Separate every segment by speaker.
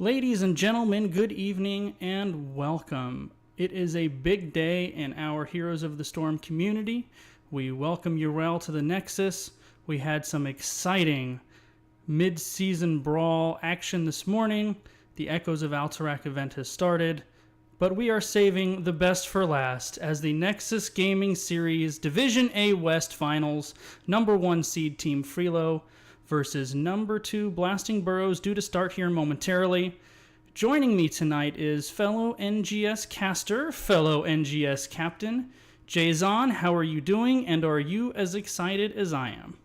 Speaker 1: Ladies and gentlemen, good evening and welcome. It is a big day in our Heroes of the Storm community. We welcome you all to the Nexus. We had some exciting mid-season brawl action this morning. The Echoes of Alterac event has started, but we are saving the best for last as the Nexus Gaming Series Division A West Finals, number 1 seed Team Freelo versus number 2 Blasting Burros, due to start here momentarily. Joining me tonight is fellow NGS caster, fellow NGS captain, Jason. How are you doing, and are you as excited as I am?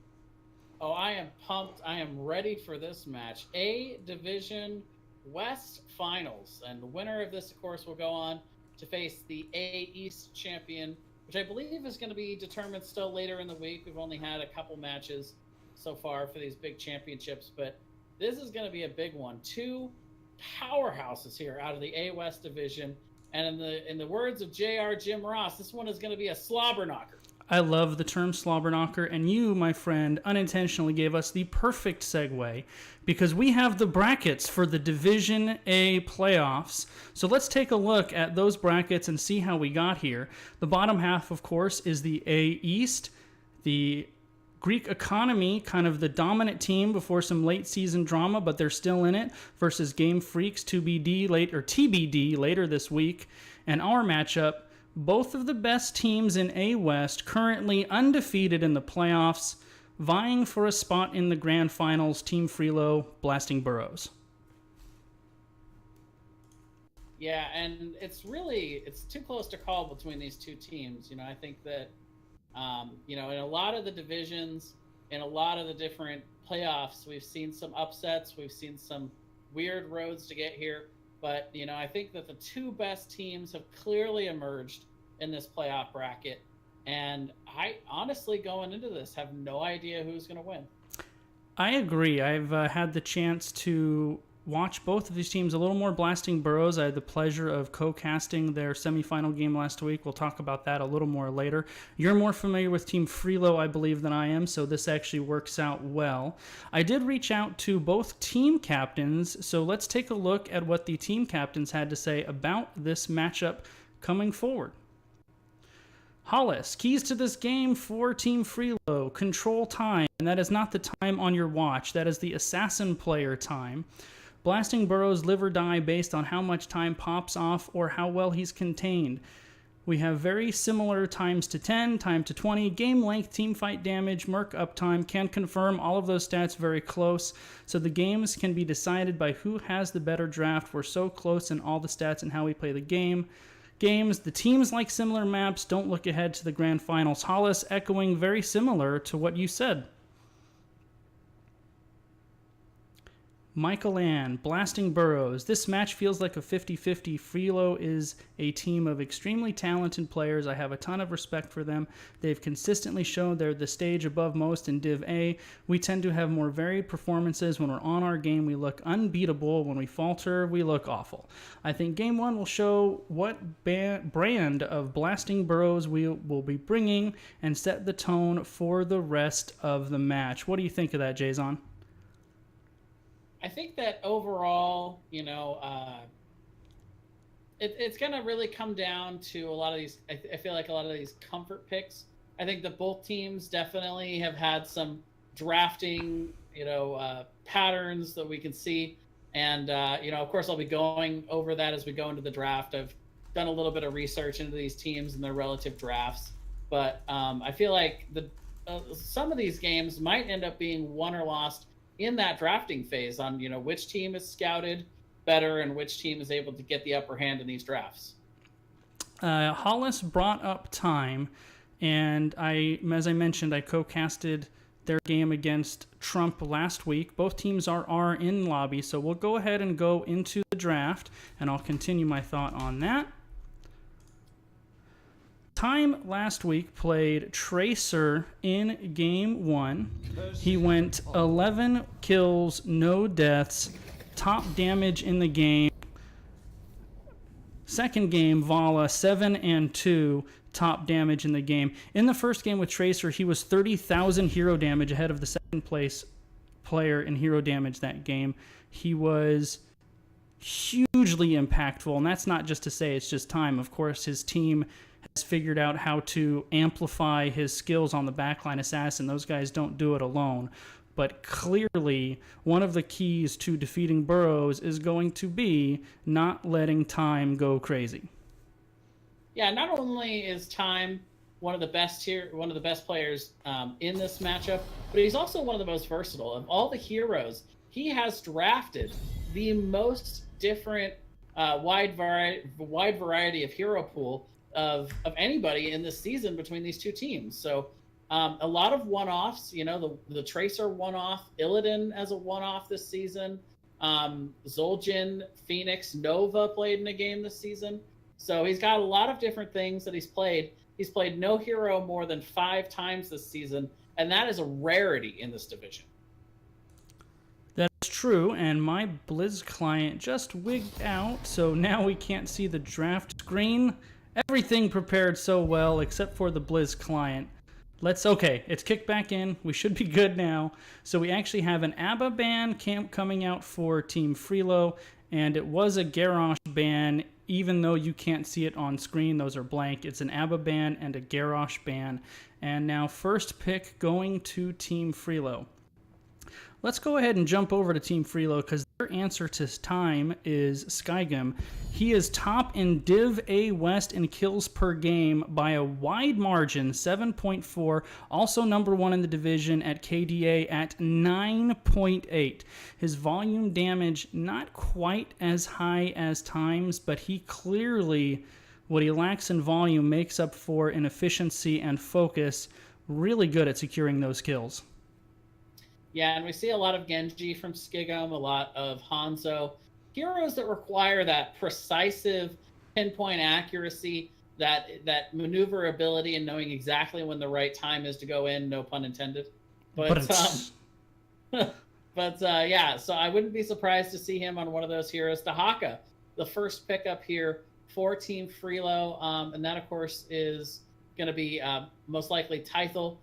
Speaker 2: Oh, I am pumped. I am ready for this match. A Division West Finals, and the winner of this, of course, will go on to face the A East champion, which I believe is going to be determined still later in the week. We've only had a couple matches so far for these big championships, but this is going to be a big one. Two powerhouses here out of the A West division, and in the words of JR Jim Ross, this one is going to be a slobber knocker.
Speaker 1: I love the term slobber knocker, and you, my friend, unintentionally gave us the perfect segue because we have the brackets for the Division A playoffs. So let's take a look at those brackets and see how we got here. The bottom half, of course, is the A East. The Greek Economy, kind of the dominant team before some late season drama, but they're still in it, versus Game Freaks TBD later this week. And our matchup, both of the best teams in A West, currently undefeated in the playoffs, vying for a spot in the grand finals. Team Freelo, Blasting Burros.
Speaker 2: Yeah, and it's too close to call between these two teams. I think that in a lot of the divisions, in a lot of the different playoffs, we've seen some upsets. We've seen some weird roads to get here. But, I think that the two best teams have clearly emerged in this playoff bracket. And I honestly, going into this, have no idea who's going to win.
Speaker 1: I agree. I've had the chance to watch both of these teams a little more. Blasting Burros, I had the pleasure of co-casting their semifinal game last week. We'll talk about that a little more later. You're more familiar with Team Freelo, I believe, than I am, so this actually works out well. I did reach out to both team captains, so let's take a look at what the team captains had to say about this matchup coming forward. Hollis, keys to this game for Team Freelo: control time, and that is not the time on your watch. That is the assassin player time. Blasting Burros, live or die based on how much time pops off or how well he's contained. We have very similar times to 10, time to 20, game length, team fight damage, merc uptime. Can confirm all of those stats very close. So the games can be decided by who has the better draft. We're so close in all the stats and how we play the games. The teams like similar maps. Don't look ahead to the grand finals. Hollis, echoing very similar to what you said. Michael Ann, Blasting Burros. This match feels like a 50-50. Freelo is a team of extremely talented players. I have a ton of respect for them. They've consistently shown they're the stage above most in Div A. We tend to have more varied performances. When we're on our game, we look unbeatable. When we falter, we look awful. I think Game 1 will show what brand of Blasting Burros we will be bringing and set the tone for the rest of the match. What do you think of that, Jason?
Speaker 2: I think that overall, it's going to really come down to a lot of these. I feel like a lot of these comfort picks. I think that both teams definitely have had some drafting, patterns that we can see. And, of course, I'll be going over that as we go into the draft. I've done a little bit of research into these teams and their relative drafts. But I feel like some of these games might end up being won or lost in that drafting phase on, which team is scouted better and which team is able to get the upper hand in these drafts.
Speaker 1: Hollis brought up time, and as I mentioned, I co-casted their game against Trump last week. Both teams are in lobby, so we'll go ahead and go into the draft, and I'll continue my thought on that. Time last week played Tracer in Game 1. He went 11 kills, no deaths, top damage in the game. Second game, Vala, 7 and 2, top damage in the game. In the first game with Tracer, he was 30,000 hero damage ahead of the second place player in hero damage that game. He was hugely impactful. And that's not just to say it's just time. Of course, his team has figured out how to amplify his skills on the backline assassin. Those guys don't do it alone. But clearly, one of the keys to defeating Burros is going to be not letting time go crazy.
Speaker 2: Yeah, not only is Time one of the best players in this matchup, but he's also one of the most versatile. Of all the heroes, he has drafted the most different wide variety of hero pool of anybody in this season between these two teams. So a lot of one-offs, the Tracer one-off, Illidan as a one-off this season, Zul'jin, Phoenix, Nova played in a game this season. So he's got a lot of different things that he's played. He's played no hero more than 5 times this season, and that is a rarity in this division.
Speaker 1: That's true, and my Blizz client just wigged out, so now we can't see the draft screen. Everything prepared so well except for the Blizz client. Okay, it's kicked back in. We should be good now. So we actually have an ABBA ban coming out for Team Freelo, and it was a Garrosh ban, even though you can't see it on screen. Those are blank. It's an ABBA ban and a Garrosh ban. And now first pick going to Team Freelo. Let's go ahead and jump over to Team Freelo because their answer to time is Skygum. He is top in Div A West in kills per game by a wide margin, 7.4. Also number 1 in the division at KDA at 9.8. His volume damage not quite as high as Time's, but he clearly, what he lacks in volume, makes up for in efficiency and focus. Really good at securing those kills.
Speaker 2: Yeah, and we see a lot of Genji from Skygum, a lot of Hanzo. Heroes that require that precise pinpoint accuracy, that maneuverability, and knowing exactly when the right time is to go in, no pun intended. But yeah, so I wouldn't be surprised to see him on one of those heroes. Dahaka, the first pickup here for Team Freelo, and that, of course, is going to be most likely Tythel.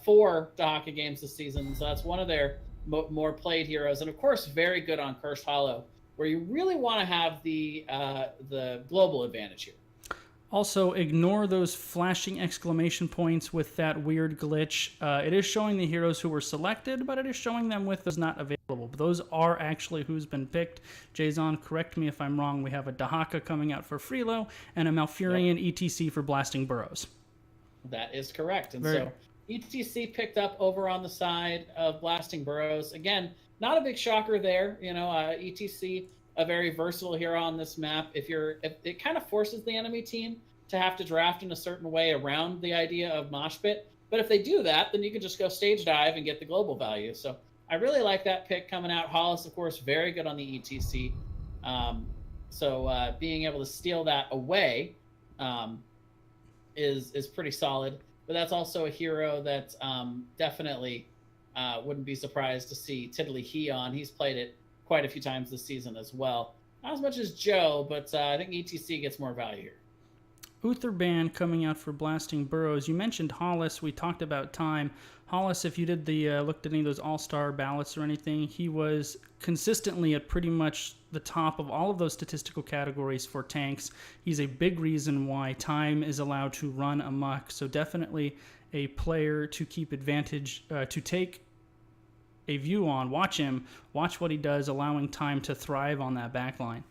Speaker 2: 4 Dahaka games this season, so that's one of their more played heroes, and of course very good on Cursed Hollow, where you really want to have the global advantage here.
Speaker 1: Also, ignore those flashing exclamation points with that weird glitch. It is showing the heroes who were selected, but it is showing them with those not available. But those are actually who's been picked. Jason, correct me if I'm wrong. We have a Dahaka coming out for Freelo and a Malfurion ETC for Blasting Burros.
Speaker 2: That is correct, and so ETC picked up over on the side of Blasting Burros. Again, not a big shocker there. ETC, a very versatile hero on this map. If it kind of forces the enemy team to have to draft in a certain way around the idea of mosh pit. But if they do that, then you can just go stage dive and get the global value. So I really like that pick coming out. Hollis, of course, very good on the ETC. So being able to steal that away is pretty solid. But that's also a hero that definitely wouldn't be surprised to see Tiddly He on. He's played it quite a few times this season as well. Not as much as Joe, but I think ETC gets more value here.
Speaker 1: Uther ban coming out for Blasting Burros. You mentioned Hollis. We talked about time. Hollis, if you did looked at any of those all-star ballots or anything, he was consistently at pretty much the top of all of those statistical categories for tanks. He's a big reason why time is allowed to run amok. So definitely a player to keep advantage, to take a view on. Watch him. Watch what he does, allowing time to thrive on that backline.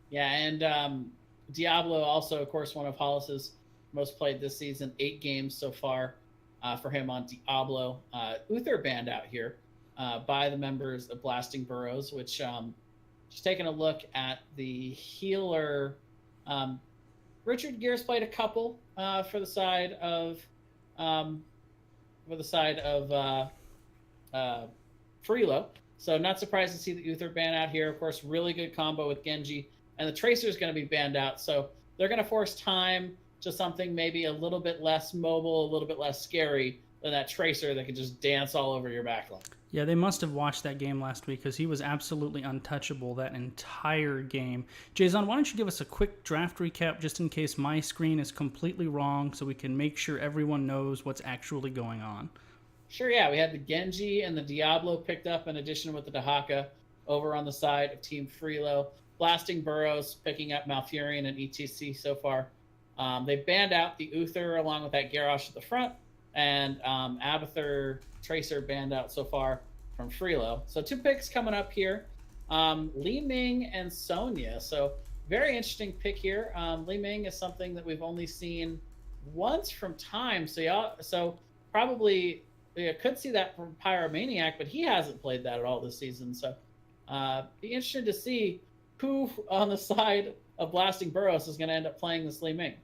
Speaker 2: Yeah, and Diablo also, of course, one of Hollis's most played this season. 8 games so far for him on Diablo. Uther banned out here by the members of Blasting Burros, which just taking a look at the healer. Richard Gears played a couple for the side of Freelo. So not surprised to see the Uther ban out here. Of course, really good combo with Genji. And the Tracer is going to be banned out. So they're going to force time to something maybe a little bit less mobile, a little bit less scary than that Tracer that can just dance all over your backline.
Speaker 1: Yeah, they must have watched that game last week because he was absolutely untouchable that entire game. Jason, why don't you give us a quick draft recap just in case my screen is completely wrong so we can make sure everyone knows what's actually going on.
Speaker 2: Sure, yeah. We had the Genji and the Diablo picked up in addition with the Dahaka. over on the side of Team Freelo. Blasting Burros picking up Malfurion and ETC so far. They banned out the Uther along with that Garrosh at the front, and Abathur Tracer banned out so far from Freelo. So 2 picks coming up here. Li Ming and Sonya. So very interesting pick here. Li Ming is something that we've only seen once from time. So probably could see that from Pyromaniac, but he hasn't played that at all this season. So be interested to see who on the side of Blasting Burros is going to end up playing this Li Ming.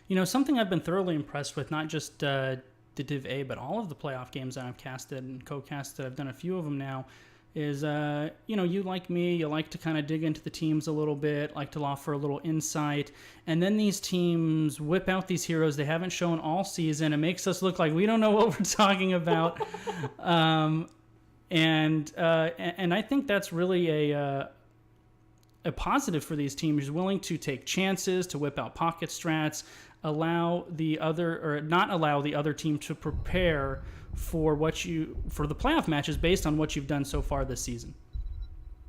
Speaker 1: You know, something I've been thoroughly impressed with, not just the Div A, but all of the playoff games that I've casted and co-casted, I've done a few of them now, is, you know, you like me, you like to kind of dig into the teams a little bit, like to offer a little insight, and then these teams whip out these heroes they haven't shown all season. It makes us look like we don't know what we're talking about. And I think that's really a positive for these teams, willing to take chances, to whip out pocket strats, not allow the other team to prepare for the playoff matches based on what you've done so far this season.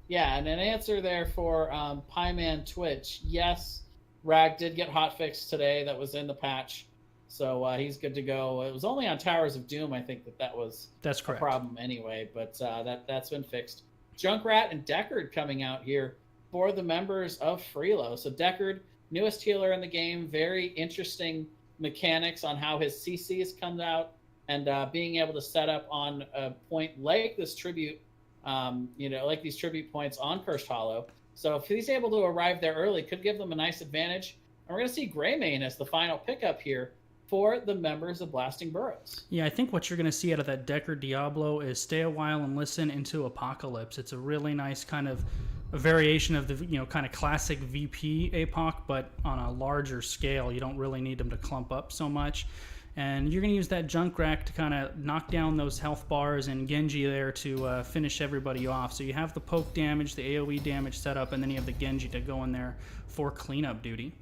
Speaker 2: Yeah, and an answer there for Pieman Twitch. Yes, Rag did get hotfixed today. That was in the patch, so he's good to go. It was only on Towers of Doom, I think, that's correct. A problem anyway, but that's been fixed. Junkrat and Deckard coming out here for the members of Freelo. So Deckard, newest healer in the game, very interesting mechanics on how his CC has come out, and being able to set up on a point like this tribute, like these tribute points on Cursed Hollow. So if he's able to arrive there early, could give them a nice advantage. And we're going to see Greymane as the final pickup here for the members of Blasting Burros.
Speaker 1: Yeah, I think what you're going to see out of that Deckard Diablo is stay a while and listen into Apocalypse. It's a really nice kind of a variation of the kind of classic VP APOC, but on a larger scale. You don't really need them to clump up so much. And you're going to use that Junkrat to kind of knock down those health bars and Genji there to finish everybody off. So you have the poke damage, the AoE damage set up, and then you have the Genji to go in there for cleanup duty.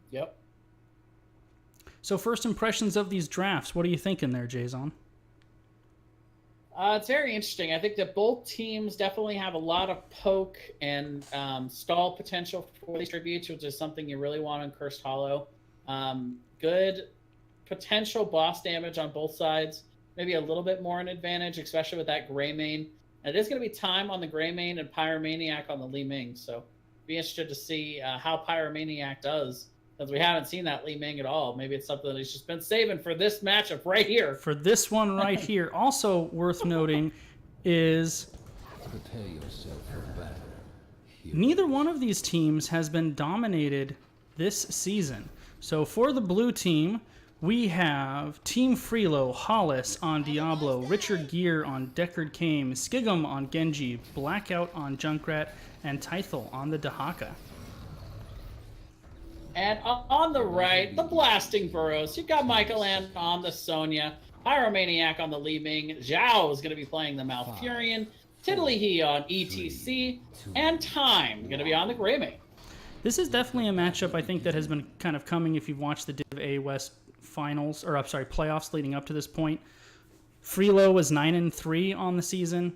Speaker 2: Yep.
Speaker 1: So first impressions of these drafts, what are you thinking there, Jason?
Speaker 2: It's very interesting. I think that both teams definitely have a lot of poke and stall potential for these tributes, which is something you really want in Cursed Hollow. Good potential boss damage on both sides. Maybe a little bit more an advantage, especially with that Greymane. And it is going to be time on the Greymane and Pyromaniac on the Li Ming. So be interested to see how Pyromaniac does, since we haven't seen that Li Ming at all. Maybe it's something that he's just been saving for this matchup right here.
Speaker 1: For this one right here. Also worth noting is neither one of these teams has been dominated this season. So for the blue team, we have Team Freelo, Hollis on Diablo, Richard Gere on Deckard Cain, Skigum on Genji, Blackout on Junkrat, and Tythel on the Dahaka.
Speaker 2: And on the right, the Blasting Burros. You've got Michael Ann on the Sonya, Pyromaniac on the Li Ming, Zhao is going to be playing the Malfurion, Tiddly on ETC, and Time going to be on the Greymane.
Speaker 1: This is definitely a matchup I think that has been kind of coming if you've watched the Div A West playoffs leading up to this point. Freelo was 9-3 on the season,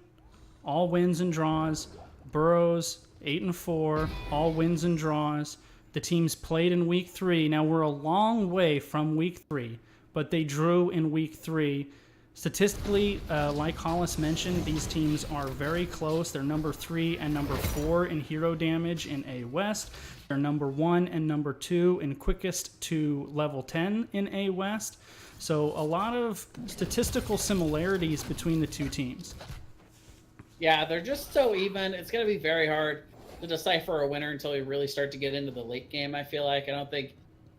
Speaker 1: all wins and draws. Burros 8-4, all wins and draws. The teams played in week 3. Now we're a long way from week 3, but they drew in week 3. Statistically, like Hollis mentioned, these teams are very close. They're number 3 and number 4 in hero damage in A West. They're number 1 and number 2 in quickest to level 10 in A West. So a lot of statistical similarities between the two teams.
Speaker 2: Yeah, they're just so even. It's going to be very hard to decipher a winner until we really start to get into the late game, I feel like. I don't think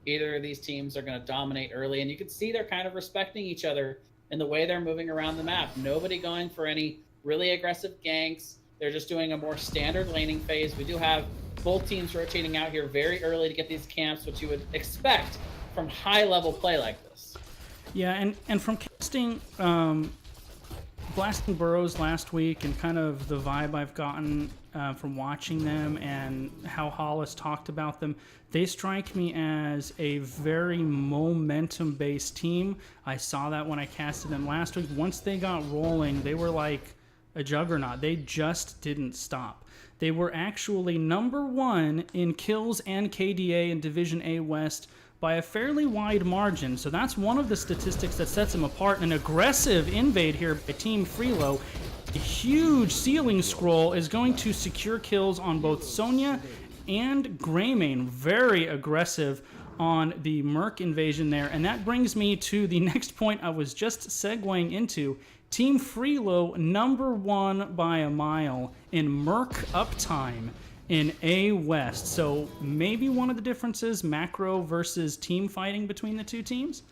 Speaker 2: either of these teams are going to dominate early. And you can see they're kind of respecting each other in the way they're moving around the map. Nobody going for any really aggressive ganks. They're just doing a more standard laning phase. We do have both teams rotating out here very early to get these camps, which you would expect from high-level play like this.
Speaker 1: Yeah, and from casting Blasting Burros last week and kind of the vibe I've gotten from watching them and how Hollis talked about them, they strike me as a very momentum-based team. I saw that when I casted them last week. Once they got rolling, they were like a juggernaut. They just didn't stop. They were actually number 1 in kills and KDA in Division A West by a fairly wide margin. So that's one of the statistics that sets them apart. An aggressive invade here by Team Freelo. A huge ceiling scroll is going to secure kills on both Sonya and Greymane. Very aggressive on the Merc invasion there. And that brings me to the next point I was just segueing into. Team Freelo, number 1 by a mile in Merc uptime in A West. So maybe one of the differences, macro versus team fighting between the two teams?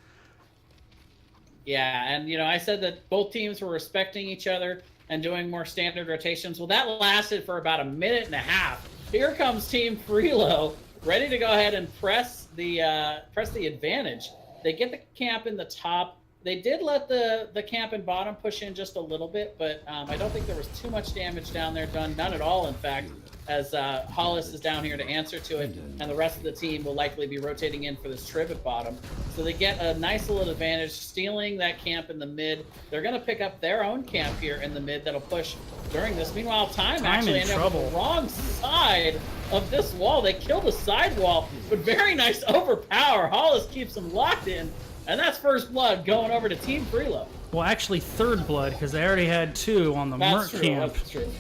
Speaker 2: Yeah, and I said that both teams were respecting each other and doing more standard rotations. Well, that lasted for about a minute and a half. Here comes Team Freelo, ready to go ahead and press the advantage. They get the camp in the top. They did let the camp and bottom push in just a little bit, but I don't think there was too much damage down there done. None at all, in fact, as Hollis is down here to answer to it, and the rest of the team will likely be rotating in for this trip at bottom. So they get a nice little advantage, stealing that camp in the mid. They're going to pick up their own camp here in the mid that'll push during this. Meanwhile, Time actually ended up on the wrong side of this wall. They killed the side wall, but very nice overpower. Hollis keeps them locked in. And that's first blood going over to Team Freelo.
Speaker 1: Well, actually third blood, because they already had 2 on the Merc camp.
Speaker 2: That's true.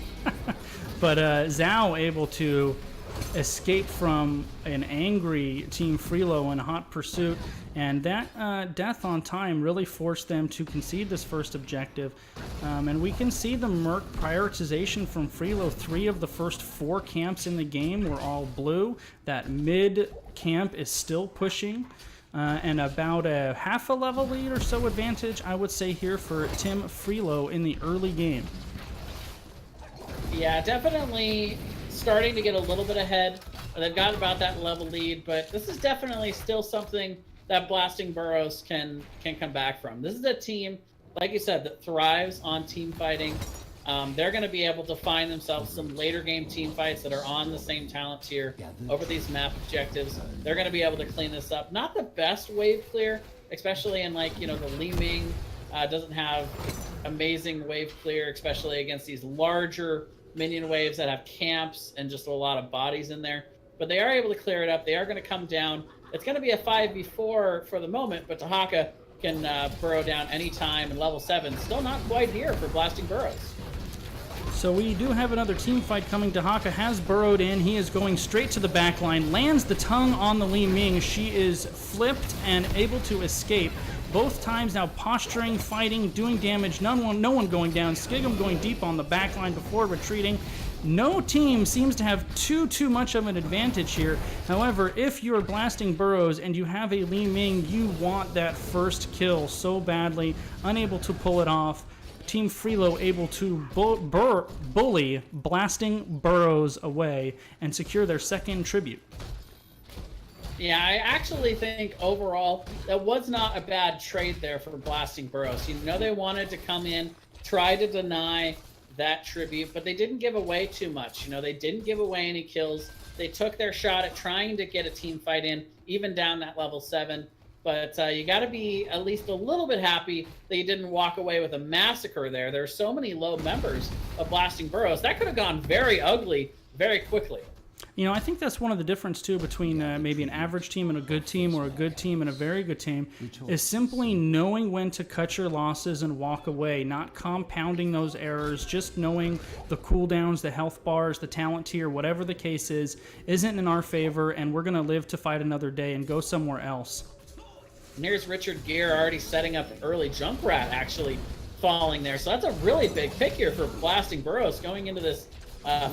Speaker 1: But Zhao able to escape from an angry Team Freelo in hot pursuit, and that death on Time really forced them to concede this first objective. And we can see the Merc prioritization from Freelo. 3 of the first 4 camps in the game were all blue. That mid camp is still pushing. And about a half a level lead or so advantage, I would say, here for Team Freelo in the early game.
Speaker 2: Yeah, definitely starting to get a little bit ahead. They've got about that level lead, but this is definitely still something that Blasting Burros can come back from. This is a team, like you said, that thrives on team fighting. They're going to be able to find themselves some later game team fights that are on the same talent tier over these map objectives. They're going to be able to clean this up. Not the best wave clear, especially in the Li Ming doesn't have amazing wave clear, especially against these larger minion waves that have camps and just a lot of bodies in there. But they are able to clear it up. They are going to come down. It's going to be a 5v4 for the moment, but Tahaka can burrow down anytime, and level 7 still not quite here for Blasting Burros.
Speaker 1: So we do have another team fight coming. Tahaka has burrowed in. He is going straight to the back line, lands the tongue on the Li Ming. She is flipped and able to escape. Both times now posturing, fighting, doing damage. No one going down. Skigum going deep on the back line before retreating. No team seems to have too much of an advantage here. However, if you're Blasting Burros and you have a Li Ming, you want that first kill so badly. Unable to pull it off. Team Freelo able to bully Blasting Burros away and secure their second tribute.
Speaker 2: Yeah, I actually think overall that was not a bad trade there for Blasting Burros. They wanted to come in, try to deny that tribute, but they didn't give away too much. They didn't give away any kills. They took their shot at trying to get a team fight in, even down that level 7. But you got to be at least a little bit happy that you didn't walk away with a massacre there. There are so many low members of Blasting Burros. That could have gone very ugly very quickly.
Speaker 1: I think that's one of the difference, too, between maybe an average team and a good team, or a good team and a very good team, is simply knowing when to cut your losses and walk away, not compounding those errors, just knowing the cooldowns, the health bars, the talent tier, whatever the case is, isn't in our favor, and we're going to live to fight another day and go somewhere else.
Speaker 2: And here's Richard Gere already setting up an early Junkrat, actually falling there. So that's a really big pick here for Blasting Burros going into this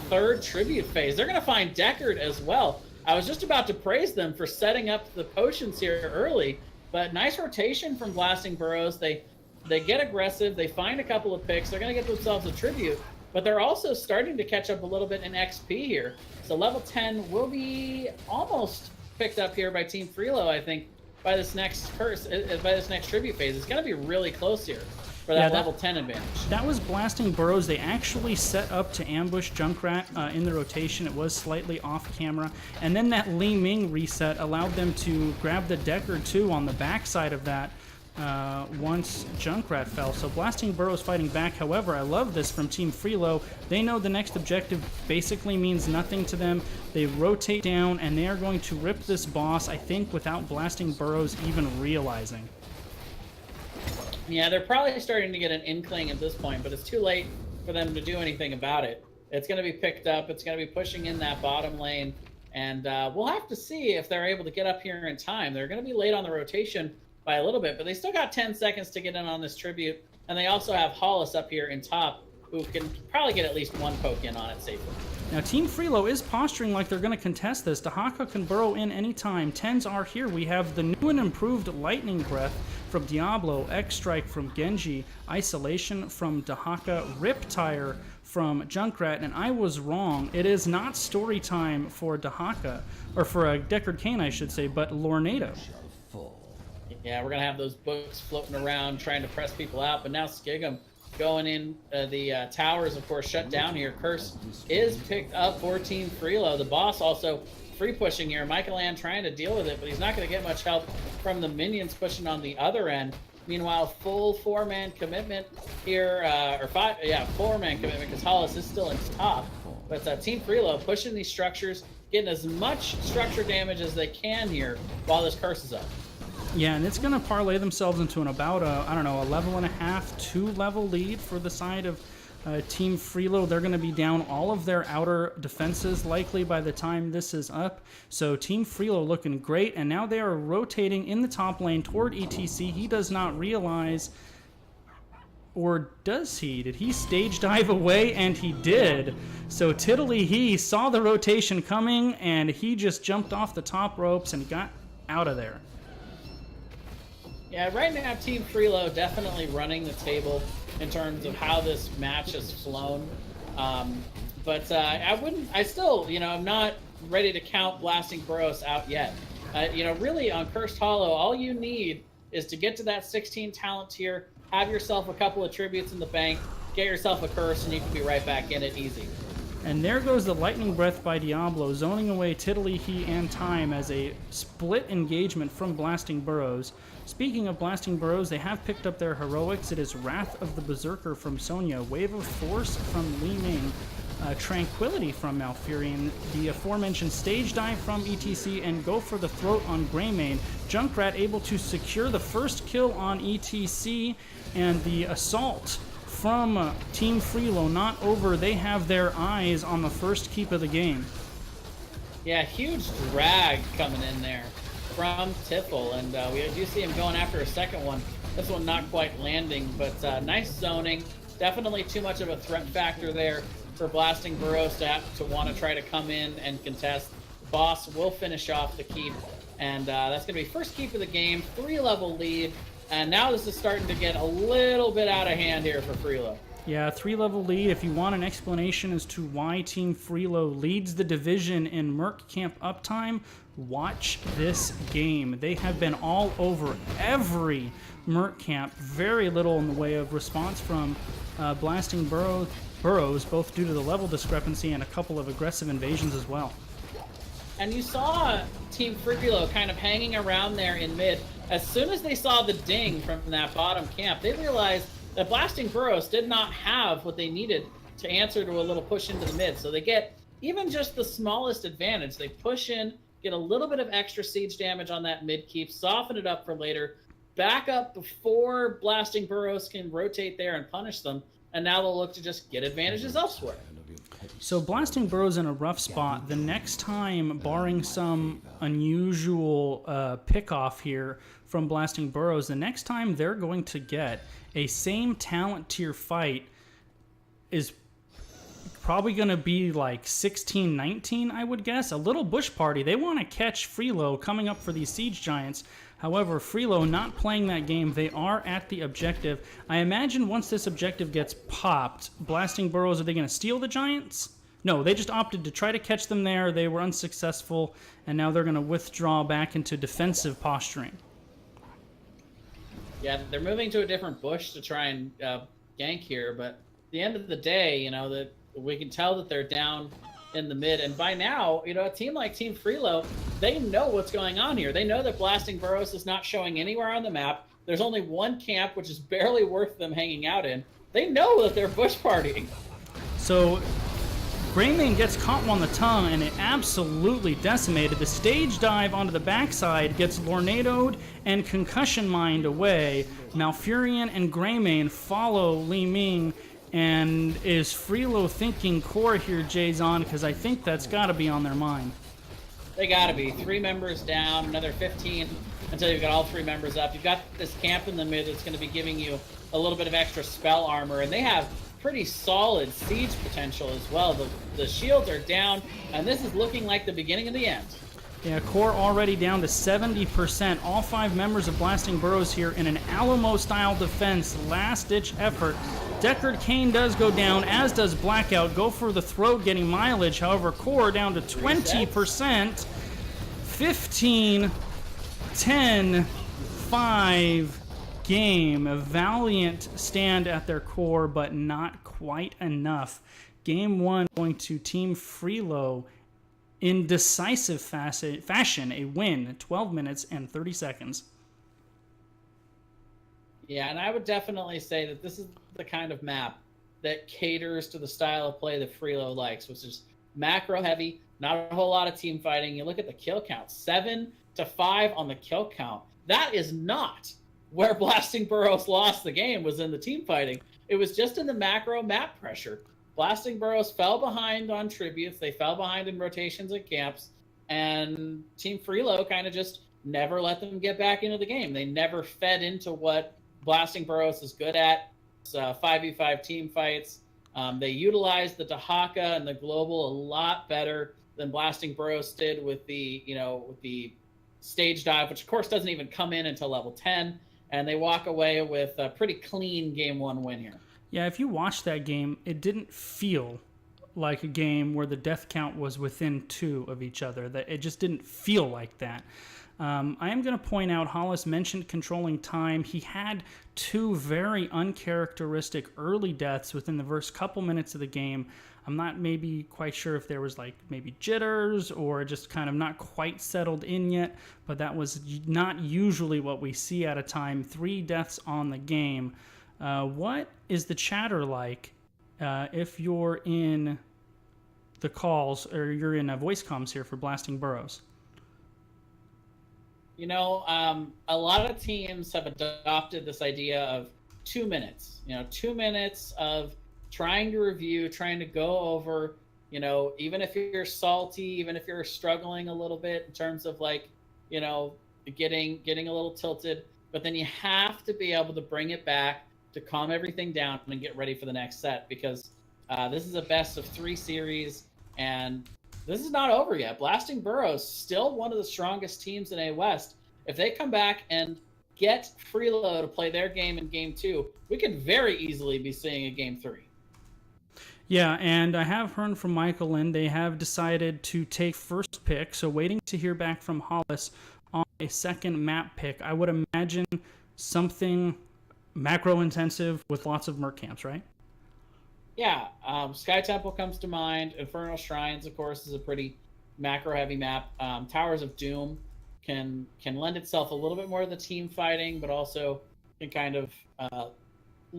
Speaker 2: third tribute phase. They're going to find Deckard as well. I was just about to praise them for setting up the potions here early, but nice rotation from Blasting Burros. They get aggressive. They find a couple of picks. They're going to get themselves a tribute, but they're also starting to catch up a little bit in XP here. So level 10 will be almost picked up here by Team Freelo, I think, by this next tribute phase. It's going to be really close here for that level 10 advantage.
Speaker 1: That was Blasting Burros. They actually set up to ambush Junkrat in the rotation. It was slightly off camera. And then that Li Ming reset allowed them to grab the Deckard too on the backside of that. once Junkrat fell. So Blasting Burros fighting back. However, I love this from Team Freelo. They know the next objective basically means nothing to them. They rotate down, and they are going to rip this boss, I think, without Blasting Burros even realizing.
Speaker 2: Yeah, they're probably starting to get an inkling at this point, but it's too late for them to do anything about it. It's going to be picked up. It's going to be pushing in that bottom lane, and we'll have to see if they're able to get up here in time. They're going to be late on the rotation by a little bit, but they still got 10 seconds to get in on this tribute, and they also have Hollis up here in top, who can probably get at least one poke in on it safely.
Speaker 1: Now, Team Freelo is posturing like they're going to contest this. Dahaka can burrow in anytime. 10s are here. We have the new and improved Lightning Breath from Diablo, X-Strike from Genji, Isolation from Dahaka, Riptire from Junkrat, and I was wrong. It is not story time for Dahaka, or for Deckard Cain, I should say, but Lornado.
Speaker 2: Yeah, we're going to have those books floating around trying to press people out, but now Skigum going in. The towers, of course, shut down here. Curse is picked up for Team Freelo. The boss also free pushing here. Michael Ann trying to deal with it, but he's not going to get much help from the minions pushing on the other end. Meanwhile, full four-man commitment here, four-man commitment, because Hollis is still in top. But Team Freelo pushing these structures, getting as much structure damage as they can here while this curse is up.
Speaker 1: Yeah, and it's going to parlay themselves into about a level and a half, 2-level lead for the side of Team Freelo. They're going to be down all of their outer defenses likely by the time this is up. So Team Freelo looking great, and now they are rotating in the top lane toward ETC. He does not realize, or does he? Did he stage dive away? And he did. So Tiddly he saw the rotation coming, and he just jumped off the top ropes and got out of there.
Speaker 2: Yeah, right now Team Freelo definitely running the table in terms of how this match has flown. I'm not ready to count Blasting Burros out yet. Really on Cursed Hollow, all you need is to get to that 16 talent tier, have yourself a couple of tributes in the bank, get yourself a curse, and you can be right back in it easy.
Speaker 1: And there goes the Lightning Breath by Diablo, zoning away Tiddly, he, and Time as a split engagement from Blasting Burros. Speaking of Blasting Burros, they have picked up their heroics. It is Wrath of the Berserker from Sonya, Wave of Force from Li Ming, Tranquility from Malfurion, the aforementioned Stage Dive from ETC, and Go for the Throat on Greymane. Junkrat able to secure the first kill on ETC, and the Assault from Team Freelo not over. They have their eyes on the first keep of the game.
Speaker 2: Yeah, huge drag coming in there from Tiffle, and we do see him going after a second one. This one not quite landing, but nice zoning. Definitely too much of a threat factor there for Blasting Burros to want to try to come in and contest. Boss will finish off the keep, and that's going to be first keep of the game, 3-level lead. And now this is starting to get a little bit out of hand here for Freelo.
Speaker 1: Yeah, 3-level lead. If you want an explanation as to why Team Freelo leads the division in Merc Camp uptime, watch this game. They have been all over every Merc Camp. Very little in the way of response from Blasting Burros, both due to the level discrepancy and a couple of aggressive invasions as well.
Speaker 2: And you saw Team Freelo kind of hanging around there in mid. As soon as they saw the ding from that bottom camp, they realized that Blasting Burros did not have what they needed to answer to a little push into the mid. So they get even just the smallest advantage. They push in, get a little bit of extra siege damage on that mid keep, soften it up for later, back up before Blasting Burros can rotate there and punish them, and now they'll look to just get advantages elsewhere.
Speaker 1: So Blasting Burros in a rough spot. The next time, barring some unusual pick-off here from Blasting Burros, the next time they're going to get a same talent tier fight is probably going to be like 16-19, I would guess. A little bush party. They want to catch Freelo coming up for these Siege Giants. However, Freelo not playing that game. They are at the objective. I imagine once this objective gets popped, Blasting Burros, are they going to steal the Giants? No, they just opted to try to catch them there. They were unsuccessful, and now they're going to withdraw back into defensive posturing.
Speaker 2: Yeah, they're moving to a different bush to try and gank here, but at the end of the day, that we can tell that they're down in the mid, and by now, a team like Team Freelo, they know what's going on here. They know that Blasting Burros is not showing anywhere on the map. There's only one camp, which is barely worth them hanging out in. They know that they're bush partying.
Speaker 1: So Greymane gets caught on the tongue, and it absolutely decimated. The stage dive onto the backside gets Lornadoed and concussion mined away. Malfurion and Greymane follow Li Ming, and is Freelo thinking core here, Jason? Because I think that's got to be on their mind.
Speaker 2: They got to be. 3 members down, another 15 until you've got all 3 members up. You've got this camp in the mid that's going to be giving you a little bit of extra spell armor, and they have pretty solid siege potential as well. The shields are down, and this is looking like the beginning of the end.
Speaker 1: Yeah, core already down to 70%. All 5 members of Blasting Burros here in an Alamo-style defense. Last-ditch effort. Deckard Cain does go down, as does Blackout. Go for the throat, getting mileage. However, core down to 20%. 15, 10, 5 game. A valiant stand at their core, but not quite enough. Game 1 going to Team Freelo in decisive fashion, a win, 12 minutes and 30 seconds.
Speaker 2: Yeah, and I would definitely say that this is the kind of map that caters to the style of play that Freelo likes, which is macro heavy, not a whole lot of team fighting. You look at the kill count, 7 to 5 on the kill count. That is not where Blasting Burros lost the game, was in the team fighting. It was just in the macro map pressure. Blasting Burros fell behind on tributes. They fell behind in rotations and camps. And Team Freelo kind of just never let them get back into the game. They never fed into what Blasting Burros is good at. It's 5v5 team fights. They utilized the Dahaka and the Global a lot better than Blasting Burros did with the stage dive, which of course doesn't even come in until level 10. And they walk away with a pretty clean game 1 win here.
Speaker 1: Yeah, if you watch that game, it didn't feel like a game where the death count was within 2 of each other. That it just didn't feel like that. I am going to point out, Hollis mentioned controlling time. He had 2 very uncharacteristic early deaths within the first couple minutes of the game. I'm not maybe quite sure if there was like maybe jitters or just kind of not quite settled in yet, but that was not usually what we see at a time. 3 deaths on the game. What is the chatter like if you're in the calls or you're in voice comms here for Blasting Burros?
Speaker 2: You know, a lot of teams have adopted this idea of 2 minutes. 2 minutes of trying to review, trying to go over, even if you're salty, even if you're struggling a little bit in terms of getting a little tilted, but then you have to be able to bring it back to calm everything down and get ready for the next set, because this is a best of 3 series, and this is not over yet. Blasting Burros still one of the strongest teams in A West. If they come back and get Freelo to play their game in game 2, we could very easily be seeing a game 3.
Speaker 1: Yeah, and I have heard from Michael, and they have decided to take first pick, so waiting to hear back from Hollis on a second map pick. I would imagine something macro-intensive with lots of merc camps, right?
Speaker 2: Yeah, Sky Temple comes to mind. Infernal Shrines, of course, is a pretty macro-heavy map. Towers of Doom can lend itself a little bit more to the team fighting, but also can kind of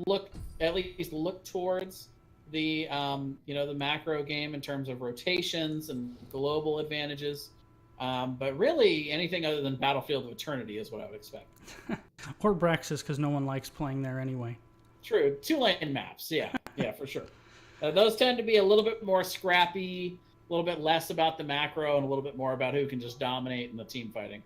Speaker 2: look towards the the macro game in terms of rotations and global advantages. But really, anything other than Battlefield of Eternity is what I would expect.
Speaker 1: Or Braxis, because no one likes playing there anyway.
Speaker 2: True. 2-lane maps, yeah, for sure. Those tend to be a little bit more scrappy, a little bit less about the macro, and a little bit more about who can just dominate in the team fighting.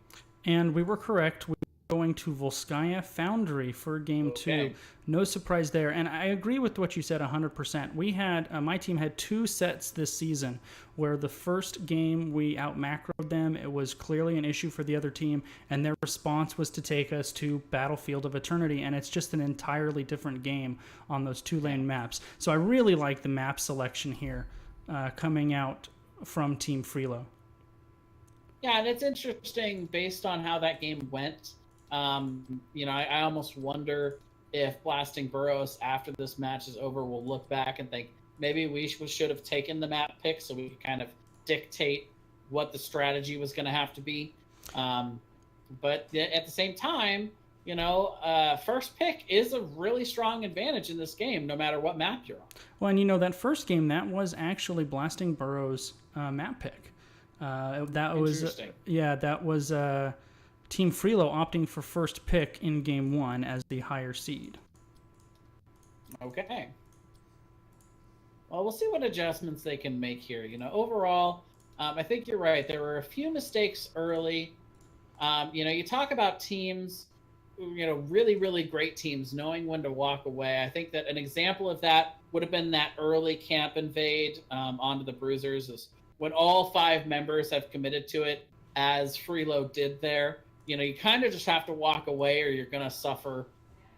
Speaker 1: And we were correct. We were going to Volskaya Foundry for game 2. No surprise there. And I agree with what you said 100%. We had, my team had 2 sets this season where the first game we out-macroed them. It was clearly an issue for the other team, and their response was to take us to Battlefield of Eternity, and it's just an entirely different game on those 2-lane maps. So I really like the map selection here coming out from Team Freelo.
Speaker 2: Yeah, and it's interesting based on how that game went. I almost wonder if Blasting Burros after this match is over will look back and think maybe we should have taken the map pick so we could kind of dictate what the strategy was going to have to be. But at the same time, first pick is a really strong advantage in this game, no matter what map you're on.
Speaker 1: Well, and that first game, that was actually Blasting Burros' map pick. That was Team Freelo opting for first pick in game 1 as the higher seed.
Speaker 2: Okay. Well, we'll see what adjustments they can make here. Overall, I think you're right. There were a few mistakes early. You talk about teams, really, really great teams knowing when to walk away. I think that an example of that would have been that early camp invade onto the Bruisers, is when all 5 members have committed to it, as Freelo did there. You kind of just have to walk away, or you're going to suffer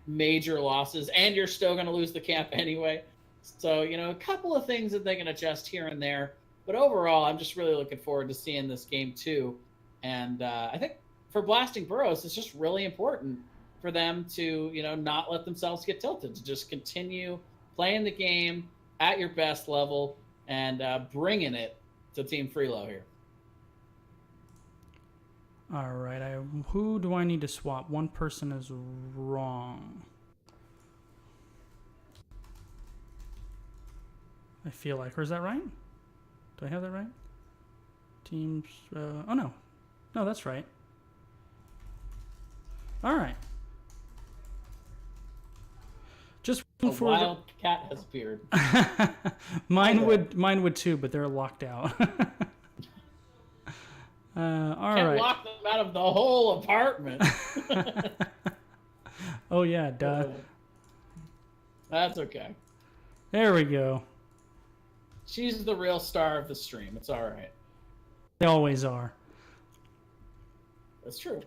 Speaker 2: major losses, and you're still going to lose the camp anyway. So, a couple of things that they can adjust here and there. But overall, I'm just really looking forward to seeing this game too. And I think for Blasting Burros, it's just really important for them to, not let themselves get tilted, to just continue playing the game at your best level and bringing it to Team Freelo here.
Speaker 1: All right, who do I need to swap? One person is wrong. I feel like, or is that right? Do I have that right? Teams, oh no. No, that's right. All right. Just
Speaker 2: a wild cat has appeared.
Speaker 1: Mine would too, but they're locked out. All
Speaker 2: Can't
Speaker 1: right.
Speaker 2: lock them out of the whole apartment.
Speaker 1: Oh yeah, duh.
Speaker 2: That's okay.
Speaker 1: There we go.
Speaker 2: She's the real star of the stream. It's all right.
Speaker 1: They always are.
Speaker 2: That's true.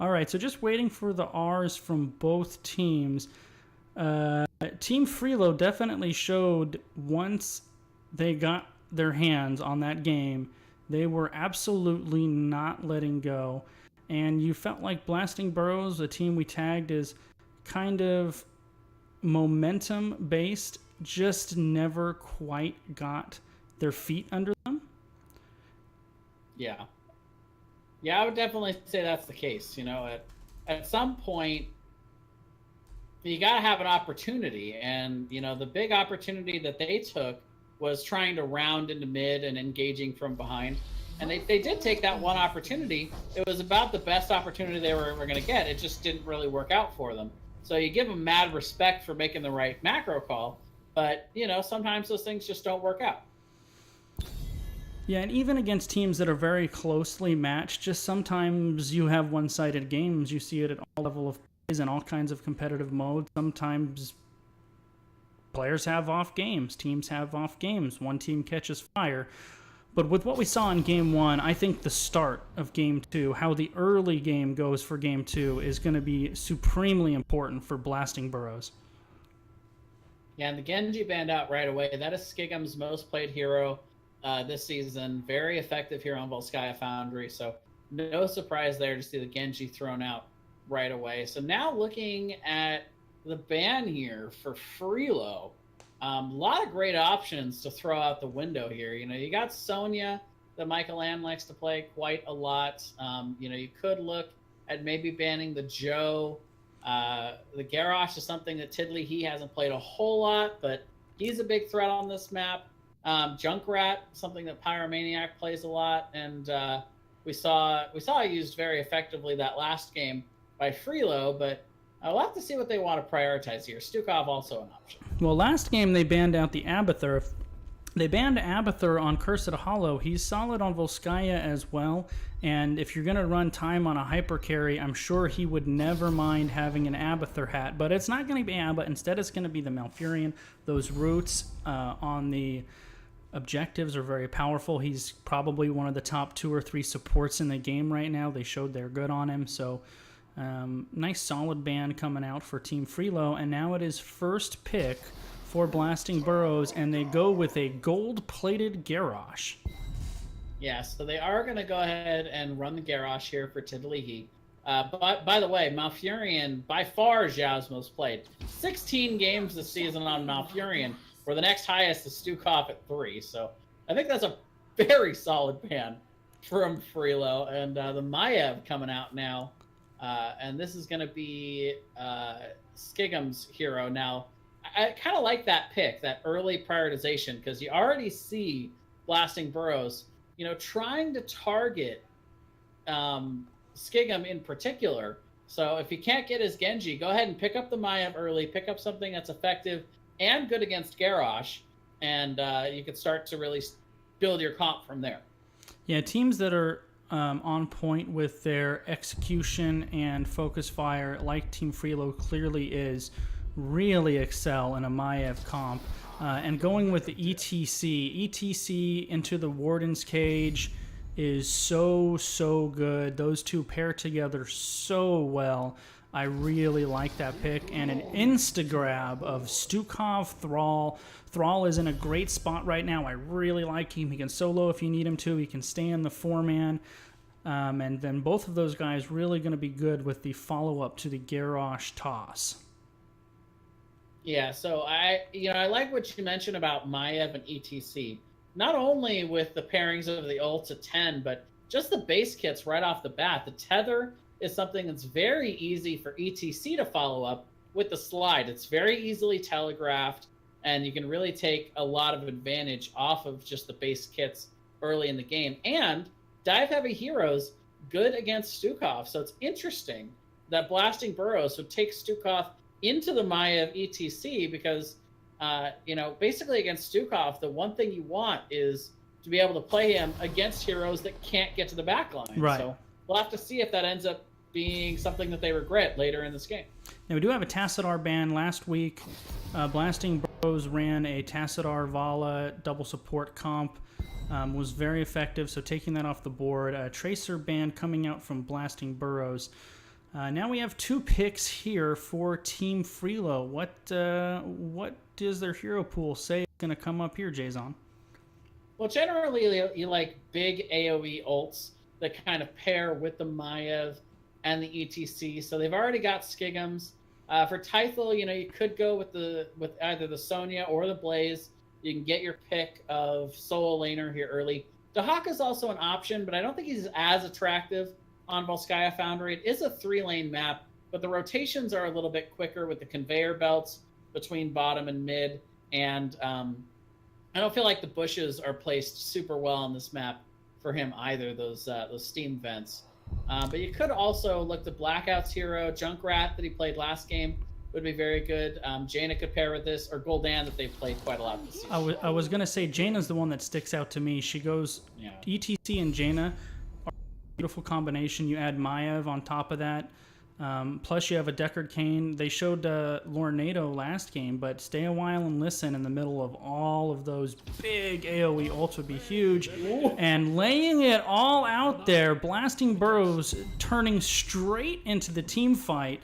Speaker 1: All right, so just waiting for the R's from both teams. Team Freelo definitely showed once they got their hands on that game, they were absolutely not letting go. And you felt like Blasting Burros, a team we tagged as kind of momentum-based, just never quite got their feet under them.
Speaker 2: Yeah. Yeah, I would definitely say that's the case. At some point, you got to have an opportunity. And, the big opportunity that they took was trying to round into mid and engaging from behind. And they did take that one opportunity. It was about the best opportunity they were ever going to get. It just didn't really work out for them. So you give them mad respect for making the right macro call. But, sometimes those things just don't work out.
Speaker 1: Yeah, and even against teams that are very closely matched, just sometimes you have one-sided games. You see it at all level of plays and all kinds of competitive modes. Sometimes players have off games. Teams have off games. One team catches fire. But with what we saw in Game 1, I think the start of Game 2, how the early game goes for Game 2, is going to be supremely important for Blasting Burros.
Speaker 2: Yeah, and the Genji banned out right away. That is Skigum's most played hero this season. Very effective here on Volskaya Foundry. So no surprise there to see the Genji thrown out right away. So now looking at the ban here for Freelo. A lot of great options to throw out the window here. You got Sonya that Michael Ann likes to play quite a lot. You could look at maybe banning the Joe. The Garrosh is something that Tiddly, he hasn't played a whole lot, but he's a big threat on this map. Junkrat, something that Pyromaniac plays a lot, and we saw used very effectively that last game by Freelo, but I'll have to see what they want to prioritize here. Stukov also an option.
Speaker 1: Well, last game they banned out the Abathur. They banned Abathur on Cursed Hollow. He's solid on Volskaya as well, and if you're going to run time on a hyper carry, I'm sure he would never mind having an Abathur hat, but it's not going to be Abba. Instead, it's going to be the Malfurion. Those roots on the objectives are very powerful. He's probably one of the top 2 or 3 supports in the game right now. They showed they're good on him, so nice solid ban coming out for Team Freelo, and now it is first pick for Blasting Burros, and they go with a gold-plated Garrosh.
Speaker 2: Yeah, so they are going to go ahead and run the Garrosh here for Tiddly. But by the way, Malfurion, by far Zhao's most played. 16 games this season on Malfurion, where the next highest is Stukov at 3. So I think that's a very solid ban from Freelo, and the Maiev coming out now. And this is going to be Skigum's hero. Now, I kind of like that pick, that early prioritization, because you already see Blasting Burros, trying to target Skigum in particular. So if you can't get his Genji, go ahead and pick up the Maiev early, pick up something that's effective and good against Garrosh, and you could start to really build your comp from there.
Speaker 1: Yeah, teams that are on point with their execution and focus fire, like Team Freelo clearly is, really excel in a Maiev comp. And going with the ETC into the Warden's Cage is so good. Those two pair together so well. I really like that pick. And an insta-grab of Stukov, Thrall. Thrall is in a great spot right now. I really like him. He can solo if you need him to. He can stay in the 4-man. And then both of those guys really going to be good with the follow-up to the Garrosh toss.
Speaker 2: Yeah, so I like what you mentioned about Maiev and ETC. Not only with the pairings of the ults at 10, but just the base kits right off the bat. The tether is something that's very easy for ETC to follow up with the slide. It's very easily telegraphed, and you can really take a lot of advantage off of just the base kits early in the game. And dive-heavy heroes, good against Stukov. So it's interesting that Blasting Burros would take Stukov into the Maiev ETC because, basically against Stukov, the one thing you want is to be able to play him against heroes that can't get to the backline.
Speaker 1: Right.
Speaker 2: So we'll have to see if that ends up being something that they regret later in this game.
Speaker 1: Now, we do have a Tassadar ban. Last week, Blasting Burros ran a Tassadar Vala double support comp. Was very effective, so taking that off the board. Tracer ban coming out from Blasting Burros. Now we have two picks here for Team Freelo. What does their hero pool say is going to come up here, Jason?
Speaker 2: Well, generally, you like big AoE ults that kind of pair with the Maiev and the ETC. So they've already got Skigums. For Tythel, you could go with either the Sonya or the Blaze. You can get your pick of solo laner here early. Dahak is also an option, but I don't think he's as attractive on Volskaya Foundry. It is a 3-lane map, but the rotations are a little bit quicker with the conveyor belts between bottom and mid. And I don't feel like the bushes are placed super well on this map for him either, those steam vents. But you could also look to Blackout's hero, Junkrat, that he played last game. Would be very good. Jaina could pair with this, or Gul'dan that they've played quite a lot this season.
Speaker 1: I was going to say Jaina's the one that sticks out to me. She goes ETC and Jaina are a beautiful combination. You add Maiev on top of that. Plus you have a Deckard Cain. They showed Lornado last game, but stay a while and listen in the middle of all of those big AoE ults would be huge. And laying it all out there, Blasting Burros turning straight into the team fight.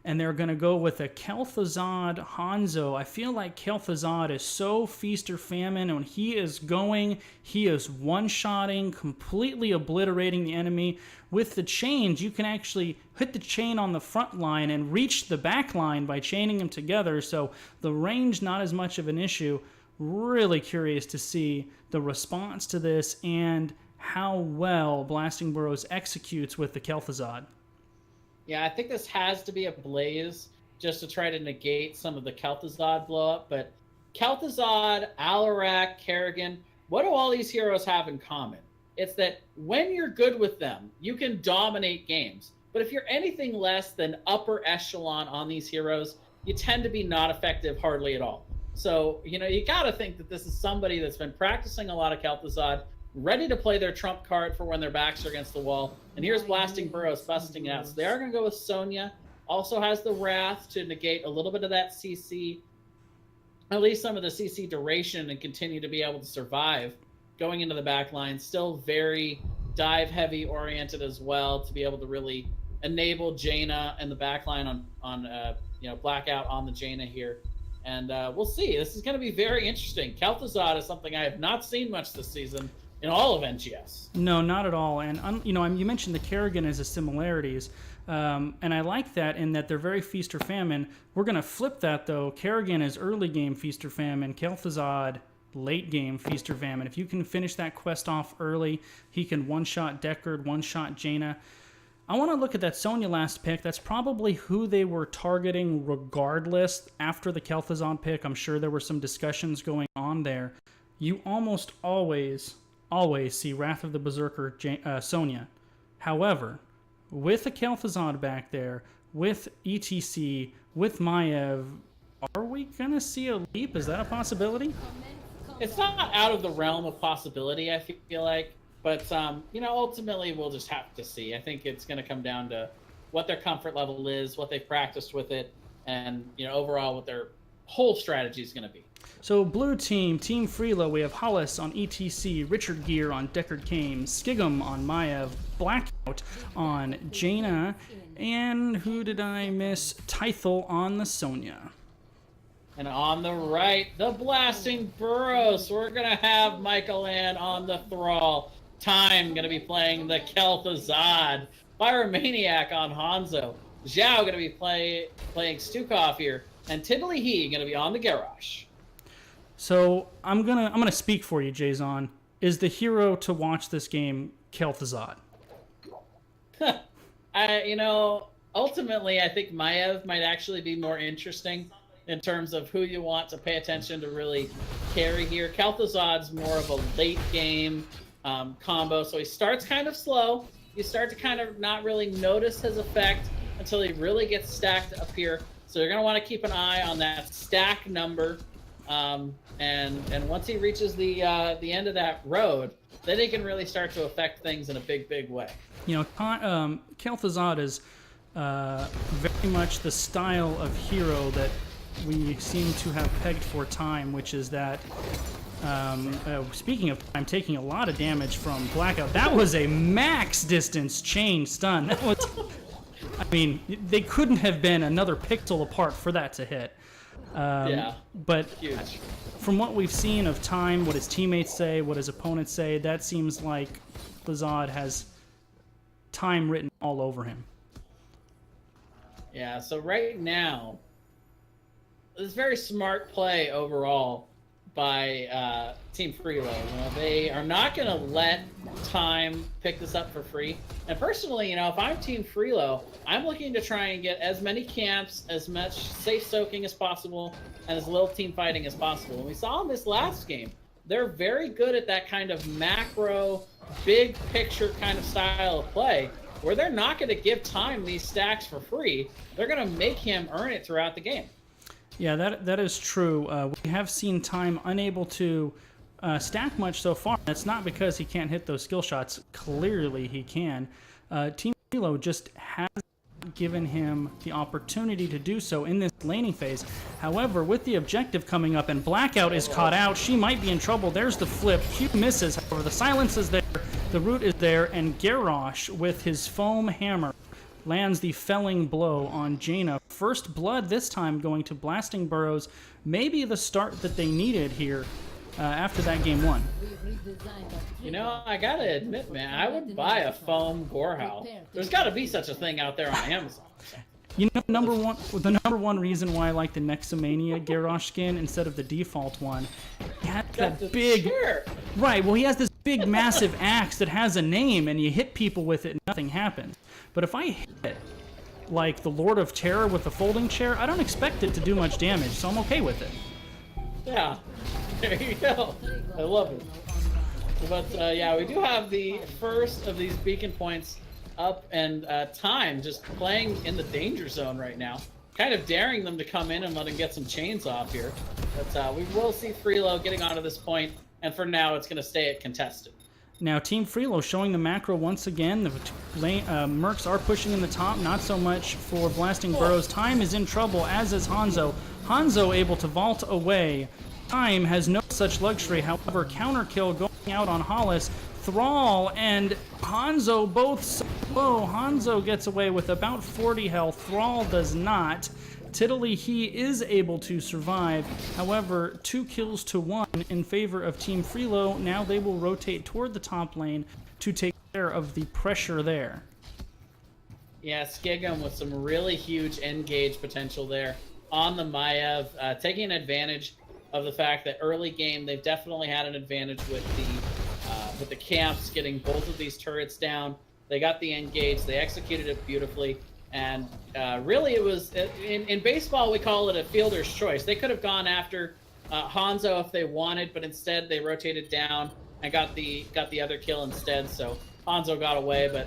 Speaker 1: And they're going to go with a Kel'Thuzad Hanzo. I feel like Kel'Thuzad is so feast or famine. When he is going, he is one-shotting, completely obliterating the enemy. With the chains, you can actually hit the chain on the front line and reach the back line by chaining them together. So the range, not as much of an issue. Really curious to see the response to this and how well Blasting Burros executes with the Kel'Thuzad.
Speaker 2: Yeah, I think this has to be a Blaze just to try to negate some of the Kel'Thuzad blow-up. But Kel'Thuzad, Alarak, Kerrigan, what do all these heroes have in common? It's that when you're good with them, you can dominate games. But if you're anything less than upper echelon on these heroes, you tend to be not effective hardly at all. So, you got to think that this is somebody that's been practicing a lot of Kel'Thuzad, ready to play their trump card for when their backs are against the wall. And here's Blasting Burros busting it out. So they are going to go with Sonya. Also has the Wrath to negate a little bit of that CC, at least some of the CC duration, and continue to be able to survive going into the back line. Still very dive-heavy oriented as well to be able to really enable Jaina and the back line on Blackout on the Jaina here. And we'll see. This is going to be very interesting. Kel'Thuzad is something I have not seen much this season in all of NGS.
Speaker 1: No, not at all. And, you mentioned the Kerrigan as the similarities. And I like that in that they're very feast or famine. We're going to flip that, though. Kerrigan is early game feast or famine. Kel'Thuzad late game Feast or Famine. If you can finish that quest off early, he can one-shot Deckard, one-shot Jaina. I want to look at that Sonya last pick. That's probably who they were targeting regardless. After the Kel'Thuzad pick, I'm sure there were some discussions going on there. You almost always see Wrath of the Berserker Sonya. However, with a Kel'Thuzad back there, with ETC, with Maiev, are we going to see a leap? Is that a possibility?
Speaker 2: It's not out of the realm of possibility, I feel like. But, ultimately we'll just have to see. I think it's going to come down to what their comfort level is, what they've practiced with it, and, overall what their whole strategy is going to be.
Speaker 1: So blue team, Team Freelo, we have Hollis on ETC, Richard Gere on Deckard Cain, Skigum on Maiev, Blackout on Jaina, and who did I miss? Tythel on the Sonya.
Speaker 2: And on the right, the blasting Burros. We're going to have Michael Ann on the Thrall. Time going to be playing the Kel'Thuzad. Pyromaniac on Hanzo. Zhao going to be playing Stukov here. And Tiddly He going to be on the Garrosh.
Speaker 1: So I'm gonna speak for you, Jason. Is the hero to watch this game Kel'Thuzad?
Speaker 2: Ultimately, I think Maiev might actually be more interesting in terms of who you want to pay attention to really carry here. Kel'Thuzad's more of a late game combo, so he starts kind of slow. You start to kind of not really notice his effect until he really gets stacked up here. So you're going to want to keep an eye on that stack number. And once he reaches the end of that road, then he can really start to affect things in a big, big way.
Speaker 1: Kel'Thuzad is very much the style of hero that we seem to have pegged for time, which is that, speaking of time, taking a lot of damage from Blackout. That was a max distance chain stun. That was, they couldn't have been another pixel apart for that to hit. But
Speaker 2: huge.
Speaker 1: From what we've seen of time, what his teammates say, what his opponents say, that seems like Lazad has time written all over him.
Speaker 2: Yeah, so right now, it's very smart play overall by Team Freelo. They are not going to let time pick this up for free. And personally, if I'm Team Freelo, I'm looking to try and get as many camps, as much safe soaking as possible, and as little team fighting as possible. And we saw in this last game, they're very good at that kind of macro, big picture kind of style of play, where they're not going to give time these stacks for free. They're going to make him earn it throughout the game.
Speaker 1: Yeah, that is true. We have seen time unable to stack much so far. That's not because he can't hit those skill shots. Clearly he can. Team Freelo just has given him the opportunity to do so in this laning phase. However, with the objective coming up and Blackout is caught out, she might be in trouble. There's the flip. Q misses. However, the silence is there. The root is there. And Garrosh, with his foam hammer, lands the felling blow on Jaina. First blood this time going to Blasting Burros. Maybe the start that they needed here after that game one.
Speaker 2: I gotta admit, man, I would buy a foam Gorehowl. There's gotta be such a thing out there on Amazon.
Speaker 1: The number one reason why I like the Nexomania Garrosh skin instead of the default one, he has that big...
Speaker 2: Sure.
Speaker 1: Right, well, he has this big, massive axe that has a name, and you hit people with it and nothing happens. But if I hit like the Lord of Terror with the folding chair, I don't expect it to do much damage, so I'm okay with it.
Speaker 2: Yeah, there you go. I love it. But we do have the first of these beacon points up, and time just playing in the danger zone right now. Kind of daring them to come in and let him get some chains off here. But we will see Freelo getting onto this point, and for now it's going to stay at contested.
Speaker 1: Now, Team Freelo showing the macro once again. The Mercs are pushing in the top, not so much for Blasting Burros. Time is in trouble, as is Hanzo. Hanzo able to vault away. Time has no such luxury. However, counter kill going out on Hollis. Thrall and Hanzo both so low. Hanzo gets away with about 40 health. Thrall does not. Tiddly He is able to survive. However, 2 kills to 1 in favor of Team Freelo. Now they will rotate toward the top lane to take care of the pressure there.
Speaker 2: Yeah, Skigum with some really huge engage potential there on the Maiev, taking advantage of the fact that early game they've definitely had an advantage with the camps getting both of these turrets down. They got the engage, they executed it beautifully, and really it was in baseball we call it a fielder's choice. They could have gone after Hanzo if they wanted, but instead they rotated down and got the other kill instead. So Hanzo got away, but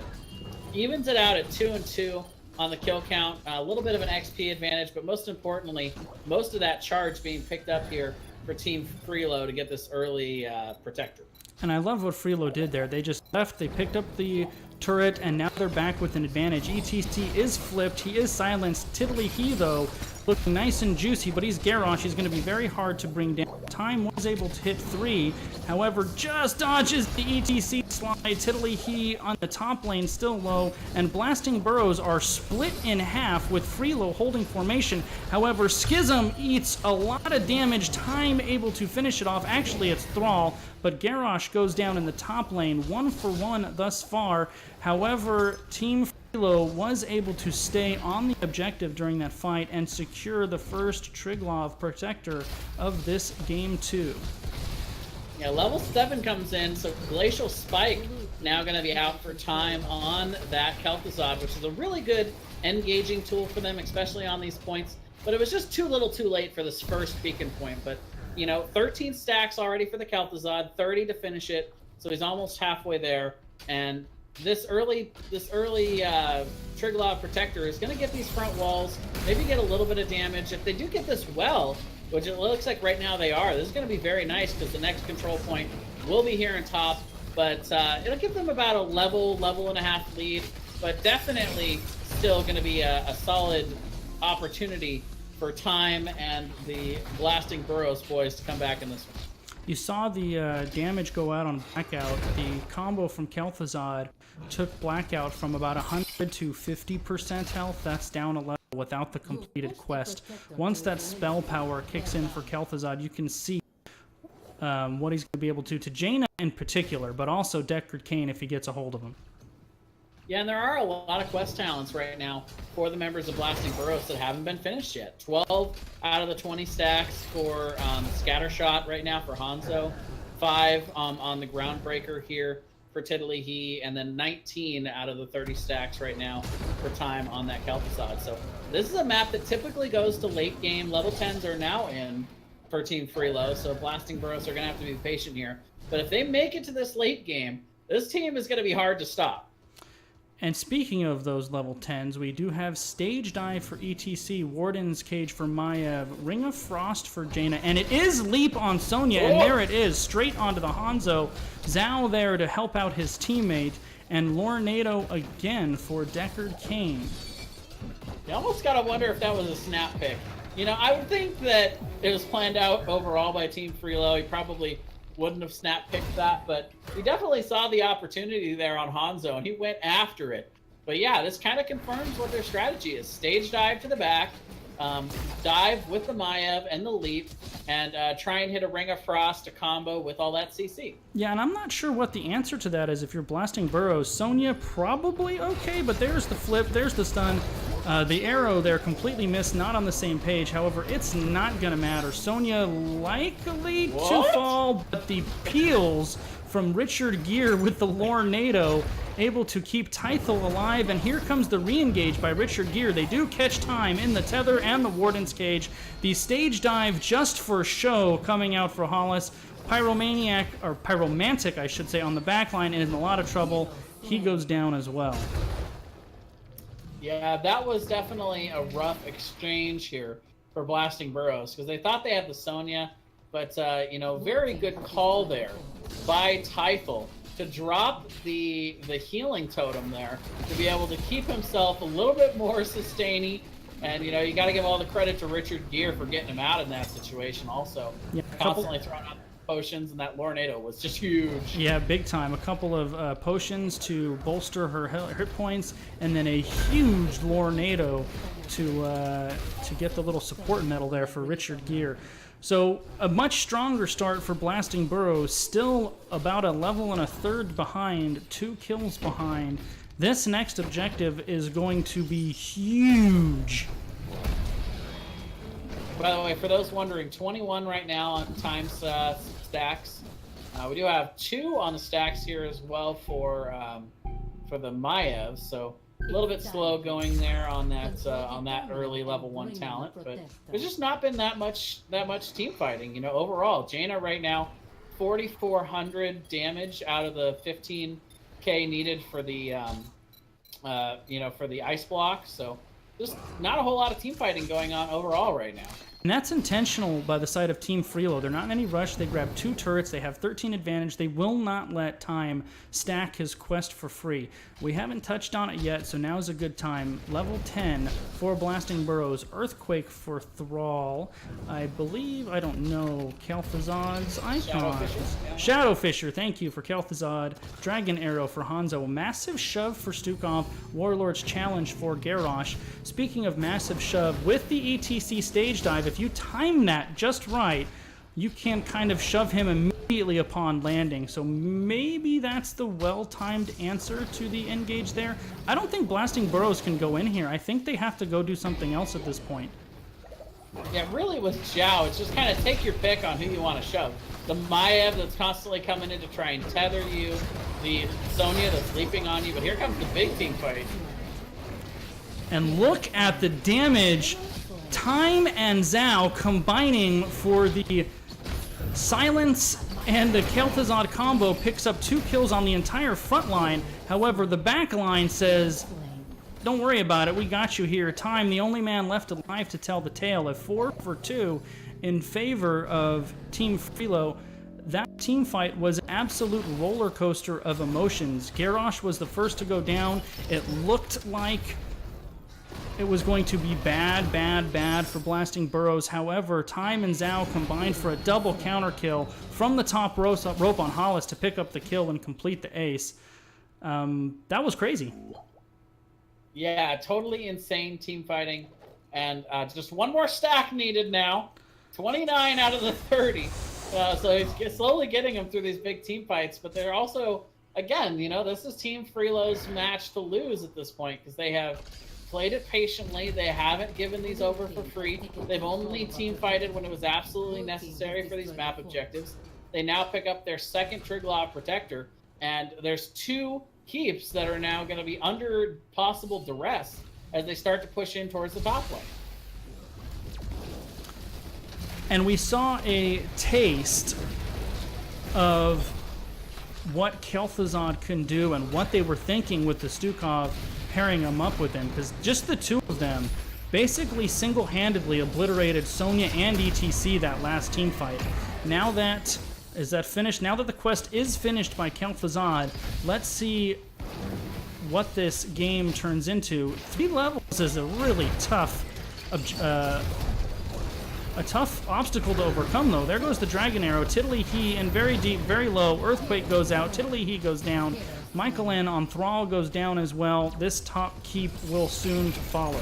Speaker 2: evens it out at 2-2 on the kill count. A little bit of an XP advantage, but most importantly, most of that charge being picked up here for Team Freelo to get this early protector.
Speaker 1: And I love what Freelo did there. They just left, they picked up the turret, and now they're back with an advantage. ETC is flipped, he is silenced. Tiddly he, though, looking nice and juicy, but he's Garrosh. He's going to be very hard to bring down. Time was able to hit 3, however, just dodges the ETC slide. Tiddly he on the top lane, still low, and Blasting Burros are split in half with Freelo holding formation. However, Schism eats a lot of damage. Time able to finish it off. Actually, it's Thrall, but Garrosh goes down in the top lane, 1 for 1 thus far. However, Team Freelo was able to stay on the objective during that fight and secure the first Triglav protector of this game 2.
Speaker 2: Yeah, level 7 comes in, so Glacial Spike now going to be out for time on that Kel'Thuzad, which is a really good engaging tool for them, especially on these points. But it was just too late for this first beacon point. But, you know, 13 stacks already for the Kel'Thuzad, 30 to finish it, so he's almost halfway there. And this early Triglav protector is going to get these front walls, maybe get a little bit of damage. If they do get this well, which it looks like right now they are, this is going to be very nice because the next control point will be here in top, but it'll give them about a level and a half lead, but definitely still going to be a solid opportunity for Time and the Blasting Burros boys to come back in this one.
Speaker 1: You saw the damage go out on Blackout. The combo from Kel'Thuzad took Blackout from about 100 to 50% health. That's down a level without the completed quest. Once that spell power kicks in for Kel'Thuzad, you can see what he's going to be able to Jaina in particular, but also Deckard Cain if he gets a hold of him.
Speaker 2: Yeah, and there are a lot of quest talents right now for the members of Blasting Burros that haven't been finished yet. 12 out of the 20 stacks for Scattershot right now for Hanzo. 5 on the Groundbreaker here for Tiddly he, and then 19 out of the 30 stacks right now for Time on that Kel'Thuzad. So this is a map that typically goes to late game. Level 10s are now in for Team Freelo, so Blasting Burros are going to have to be patient here. But if they make it to this late game, this team is going to be hard to stop.
Speaker 1: And speaking of those level 10s, we do have Stage Dive for ETC, Warden's Cage for Maiev, Ring of Frost for Jaina, and it is Leap on Sonya, and there it is, straight onto the Hanzo. Zhao there to help out his teammate, and Lornado again for Deckard Cain.
Speaker 2: You almost gotta wonder if that was a snap pick. You know, I would think that it was planned out overall by Team Freelo. He probably wouldn't have snap picked that, but he definitely saw the opportunity there on Hanzo, and he went after it. But yeah, this kind of confirms what their strategy is. Stage dive to the back, dive with the Maiev and the Leap, and try and hit a Ring of Frost to combo with all that CC.
Speaker 1: Yeah, and I'm not sure what the answer to that is if you're Blasting Burros. Sonya probably okay, but there's the flip, there's the stun. The arrow there completely missed, not on the same page. However, it's not going to matter. Sonya likely to fall, but the peels from Richard Gere with the Lornado able to keep Tythel alive, and here comes the re-engage by Richard Gere. They do catch Time in the Tether and the Warden's Cage. The Stage Dive just for show coming out for Hollis. Pyromaniac, or Pyromantic I should say, on the backline is in a lot of trouble. He goes down as well.
Speaker 2: Yeah, that was definitely a rough exchange here for Blasting Burros, because they thought they had the Sonya, but, you know, very good call there by Tythel to drop the healing totem there to be able to keep himself a little bit more sustainy. And, you know, you got to give all the credit to Richard Gere for getting him out in that situation also. Yeah, constantly throwing out potions, and that Lornado was just huge.
Speaker 1: Yeah, big time. A couple of potions to bolster her hit points, and then a huge Lornado to get the little support medal there for Richard Gere. So a much stronger start for Blasting Burros, still about a level and a third behind, 2 kills behind. This next objective is going to be huge.
Speaker 2: By the way, for those wondering, 21 right now on time stacks. We do have 2 on the stacks here as well for the Maiev, so a little bit slow going there on that early level 1 talent, but there's just not been that much team fighting, you know, overall. Jaina right now 4,400 damage out of the 15k needed for the for the ice block, so just not a whole lot of team fighting going on overall right now.
Speaker 1: And that's intentional by the side of Team Freelo. They're not in any rush. They grab 2 turrets. They have 13 advantage. They will not let Time stack his quest for free. We haven't touched on it yet, so now's a good time. Level 10 for Blasting Burros. Earthquake for Thrall. I believe, I don't know, Kel'Thuzad's icon. Shadowfisher, thank you for Kel'Thuzad. Dragon Arrow for Hanzo. Massive Shove for Stukov. Warlord's Challenge for Garrosh. Speaking of Massive Shove, with the ETC stage dive, if you time that just right, you can kind of shove him immediately upon landing. So maybe that's the well-timed answer to the engage there. I don't think Blasting Burros can go in here. I think they have to go do something else at this point.
Speaker 2: Yeah, really with Zhao, it's just kind of take your pick on who you want to shove. The Maiev that's constantly coming in to try and tether you, the Sonya that's leaping on you, but here comes the big team fight.
Speaker 1: And look at the damage. Time and Zhao combining for the silence, and the Kel'Thuzad combo picks up 2 kills on the entire front line. However, the back line says, don't worry about it, we got you here. Time, the only man left alive to tell the tale, a 4 for 2 in favor of Team Freelo. That team fight was an absolute roller coaster of emotions. Garrosh was the first to go down. It looked like it was going to be bad for Blasting Burros. However, Time and Zhao combined for a double counter kill from the top rope on Hollis to pick up the kill and complete the ace. That was crazy.
Speaker 2: Yeah, totally insane team fighting. And just one more stack needed now. 29 out of the 30. So he's slowly getting them through these big team fights. But they're also, again, you know, this is Team Freelo's match to lose at this point, because they have played it patiently. They haven't given these over for free. They've only team fighted when it was absolutely necessary for these map objectives. They now pick up their second Triglav Protector, and there's 2 keeps that are now going to be under possible duress as they start to push in towards the top lane.
Speaker 1: And we saw a taste of what Kel'Thuzad can do and what they were thinking with the Stukov pairing them up with him, because just the 2 of them basically single-handedly obliterated Sonya and ETC that last team fight. Now that is that finished? Now that the quest is finished by Kel'Thuzad, let's see what this game turns into. 3 levels is a really tough obstacle to overcome, though. There goes the Dragon Arrow. Tiddly He and very deep, very low. Earthquake goes out. Tiddly He goes down. Michael N on Thrall goes down as well. This top keep will soon follow.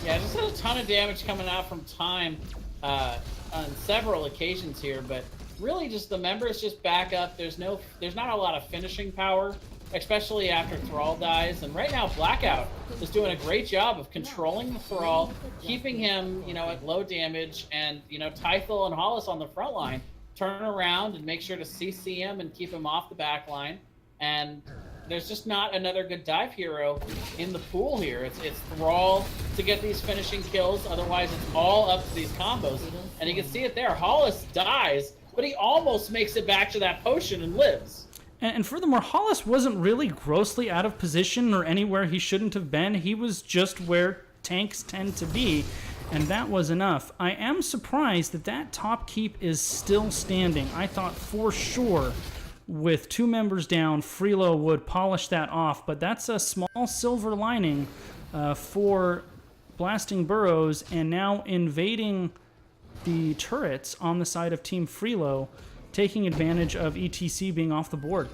Speaker 2: Yeah, just had a ton of damage coming out from Time on several occasions here, but really just the members just back up. There's not a lot of finishing power, especially after Thrall dies. And right now, Blackout is doing a great job of controlling the Thrall, keeping him, you know, at low damage, and, you know, Tythel and Hollis on the front line turn around and make sure to CC him and keep him off the back line. And there's just not another good dive hero in the pool here. It's Thrall to get these finishing kills. Otherwise, it's all up to these combos. And you can see it there. Hollis dies, but he almost makes it back to that potion and lives.
Speaker 1: And furthermore, Hollis wasn't really grossly out of position or anywhere he shouldn't have been. He was just where tanks tend to be, and that was enough. I am surprised that that top keep is still standing. I thought for sure with 2 members down, Freelo would polish that off, but that's a small silver lining for Blasting Burros, and now invading the turrets on the side of Team Freelo, taking advantage of ETC being off the board.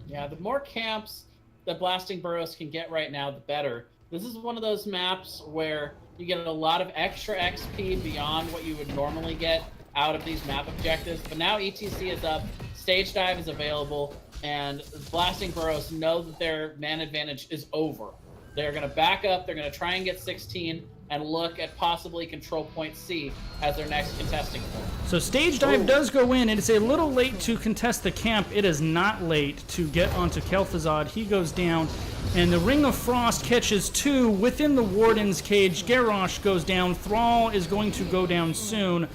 Speaker 2: Yeah, the more camps that Blasting Burros can get right now, the better. This is one of those maps where you get a lot of extra XP beyond what you would normally get out of these map objectives. But now ETC is up, Stage Dive is available, and Blasting Burros know that their man advantage is over. They're going to back up. They're going to try and get 16 and look at possibly control point C as their next contesting point.
Speaker 1: So stage dive does go in, and it's a little late to contest the camp. It is not late to get onto Kel'Thuzad. He goes down, and the Ring of Frost catches 2 within the Warden's cage. Garrosh goes down. Thrall is going to go down soon.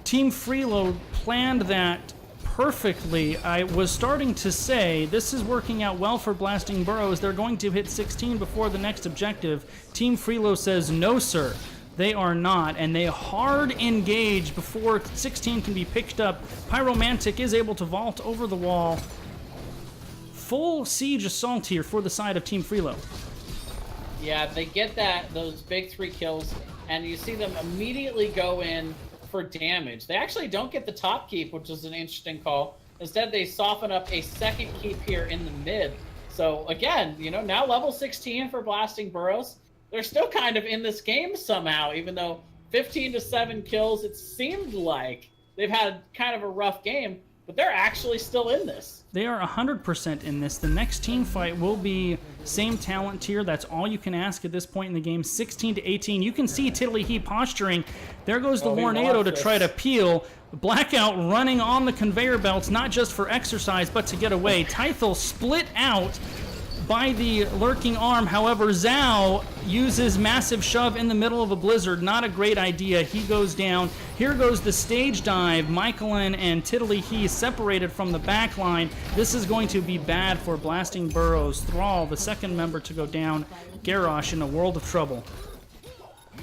Speaker 1: Team Freelo planned that perfectly. I was starting to say this is working out well for Blasting Burros. They're going to hit 16 before the next objective. Team Freelo says no, sir. They are not, and they hard engage before 16 can be picked up. Pyromantic is able to vault over the wall. Full siege assault here for the side of Team Freelo.
Speaker 2: Yeah, they get those big 3 kills, and you see them immediately go in for damage. They actually don't get the top keep, which is an interesting call. Instead, they soften up a second keep here in the mid. So again, now level 16 for Blasting Burros. They're still kind of in this game somehow, even though 15 to 7 kills, it seemed like they've had kind of a rough game, but they're actually still in this.
Speaker 1: They are 100% in this. The next team fight will be same talent tier. That's all you can ask at this point in the game. 16 to 18. You can see Tiddly He posturing. There goes the Lornado to try to peel. Blackout running on the conveyor belts, not just for exercise, but to get away. Tythel split out by the lurking arm. However, Zhao uses massive shove in the middle of a blizzard. Not a great idea. He goes down. Here goes the stage dive. Michaelin and Tiddly He separated from the back line. This is going to be bad for Blasting Burros. Thrall, the second member to go down. Garrosh in a world of trouble.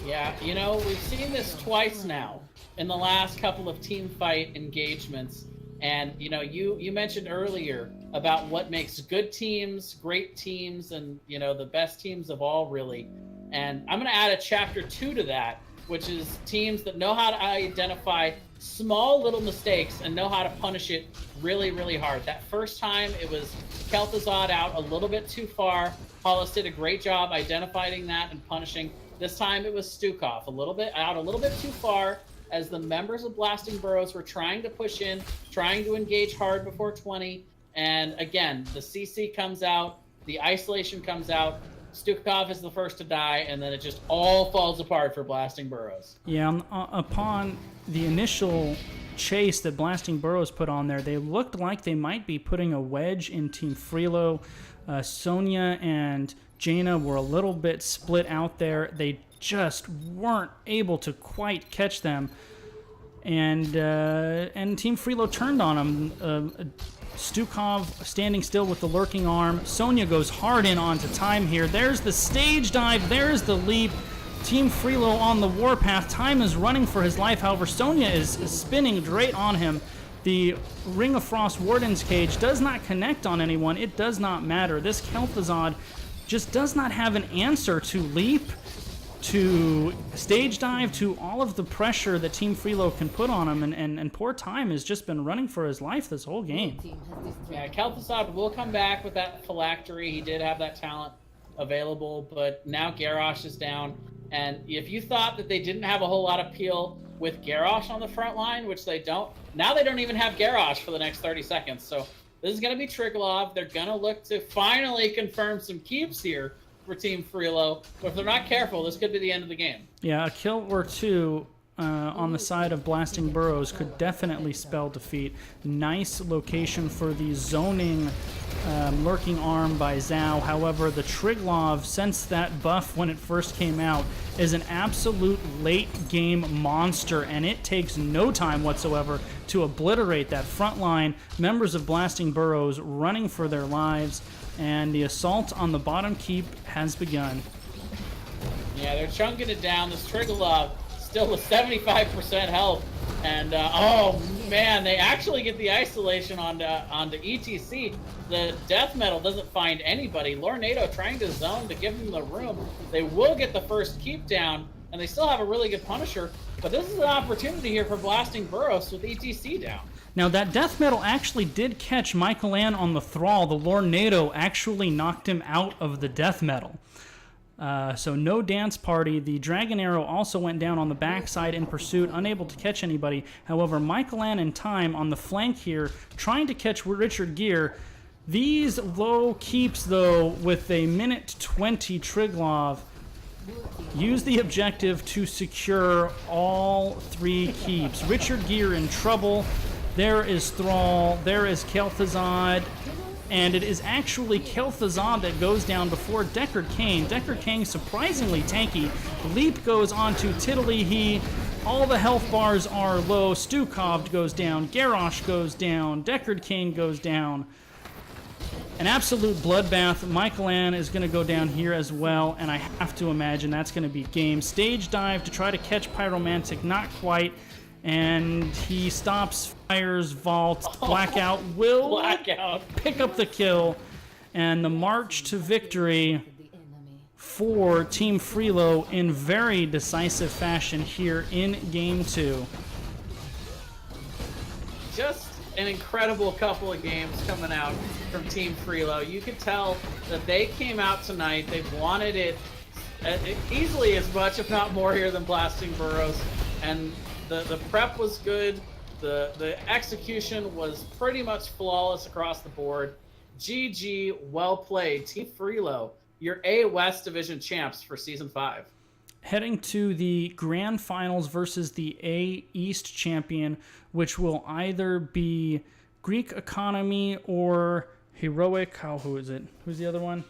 Speaker 2: Yeah, we've seen this twice now in the last couple of team fight engagements. And, you mentioned earlier about what makes good teams, great teams, and, the best teams of all, really. And I'm going to add a chapter 2 to that, which is teams that know how to identify small little mistakes and know how to punish it really, really hard. That first time, it was Kel'Thuzad out a little bit too far. Hollis did a great job identifying that and punishing. This time, it was Stukov, a little bit too far, as the members of Blasting Burros were trying to push in, trying to engage hard before 20. And again, the CC comes out, the isolation comes out, Stukov is the first to die, and then it just all falls apart for Blasting Burros.
Speaker 1: Yeah, upon the initial chase that Blasting Burros put on there, they looked like they might be putting a wedge in Team Freelo. Sonya and Jaina were a little bit split out there. They just weren't able to quite catch them, and Team Freelo turned on them. Stukov standing still with the lurking arm. Sonya goes hard in onto time here. There's the stage dive. There's the leap. Team Freelo on the warpath. Time is running for his life. However, Sonya is spinning straight on him. The Ring of Frost Warden's cage does not connect on anyone. It does not matter. This Kel'Thuzad just does not have an answer to leap, to stage dive, to all of the pressure that Team Freelo can put on him, and poor Time has just been running for his life this whole game.
Speaker 2: Yeah, Kel'Thuzad will come back with that phylactery. He did have that talent available, but now Garrosh is down, and if you thought that they didn't have a whole lot of peel with Garrosh on the front line, which they don't, now they don't even have Garrosh for the next 30 seconds, so this is going to be Triglav. They're going to look to finally confirm some keeps here for Team Freelo, but if they're not careful, this could be the end of the game.
Speaker 1: Yeah, a kill or two on the side of Blasting Burros could definitely spell defeat. Nice location for the zoning lurking arm by Zhao. However, the Triglav, since that buff when it first came out, is an absolute late-game monster, and it takes no time whatsoever to obliterate that front line. Members of Blasting Burros running for their lives, and the assault on the bottom keep has begun.
Speaker 2: Yeah, they're chunking it down. This Triglav still with 75% health. And, oh, man, they actually get the isolation onto ETC. The death metal doesn't find anybody. Lornado trying to zone to give them the room. They will get the first keep down, and they still have a really good Punisher. But this is an opportunity here for Blasting Burros with ETC down.
Speaker 1: Now, that death metal actually did catch Michael Ann on the Thrall. The Lornado actually knocked him out of the death metal. So no dance party. The Dragon Arrow also went down on the backside in pursuit, unable to catch anybody. However, Michael Ann in time on the flank here, trying to catch Richard Gere. These low keeps, though, with a minute 20 Triglov, use the objective to secure all 3 keeps. Richard Gere in trouble. There is Thrall. There is Kel'Thuzad. And it is actually Kel'Thuzad that goes down before Deckard Cain. Deckard Cain surprisingly tanky. Leap goes onto Tiddly. All the health bars are low. Stukov goes down. Garrosh goes down. Deckard Cain goes down. An absolute bloodbath. Michael Ann is going to go down here as well, and I have to imagine that's going to be game. Stage dive to try to catch Pyromantic. Not quite. And he stops, fires, vaults, Blackout will pick up the kill. And the march to victory for Team Freelo in very decisive fashion here in Game 2.
Speaker 2: Just an incredible couple of games coming out from Team Freelo. You could tell that they came out tonight. They wanted it easily as much, if not more, here than blasting Burros. And the prep was good. The execution was pretty much flawless across the board. GG, well played. Team Freelo, your A West Division champs for Season 5.
Speaker 1: Heading to the Grand Finals versus the A East champion, which will either be Greek Economy or Heroic. Who is it? Who's the other one?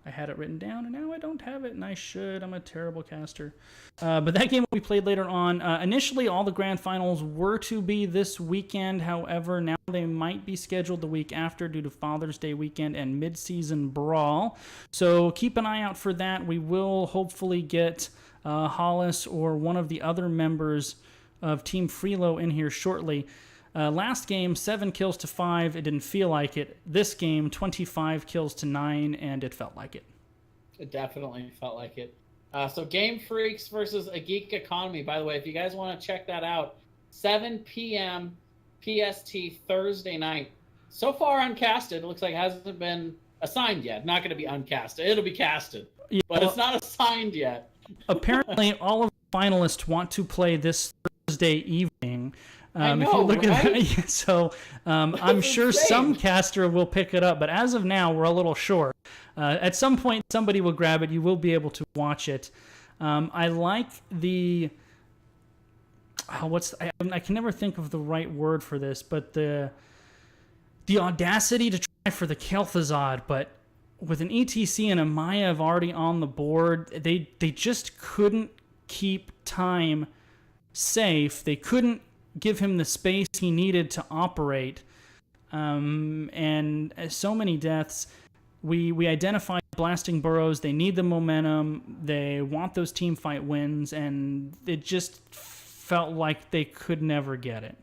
Speaker 1: I had it written down, and now I don't have it, and I should. I'm a terrible caster. But that game will be played later on. Initially, all the Grand Finals were to be this weekend. However, now they might be scheduled the week after due to Father's Day weekend and mid-season brawl. So keep an eye out for that. We will hopefully get Hollis or one of the other members of Team Freelo in here shortly. Last game, 7 kills to 5. It didn't feel like it. This game, 25 kills to 9, and it felt like it.
Speaker 2: It definitely felt like it. So Game Freaks versus A Geek Economy. By the way, if you guys want to check that out, 7 p.m. PST Thursday night. So far uncasted. It looks like it hasn't been assigned yet. Not going to be uncasted. It'll be casted. Yeah, but it's not assigned yet.
Speaker 1: Apparently, all of the finalists want to play this Thursday evening.
Speaker 2: I know,
Speaker 1: if you look
Speaker 2: right?
Speaker 1: at that, so I'm sure
Speaker 2: insane.
Speaker 1: some caster will pick it up, but as of now, we're a little short. At some point, somebody will grab it. You will be able to watch it. I like the I can never think of the right word for this, but the audacity to try for the Kel'Thuzad, but with an ETC and a Maiev already on the board, they just couldn't keep time safe. They couldn't give him the space he needed to operate. And so many deaths. We identified blasting Burros. They need the momentum. They want those team fight wins, and it just felt like they could never get it.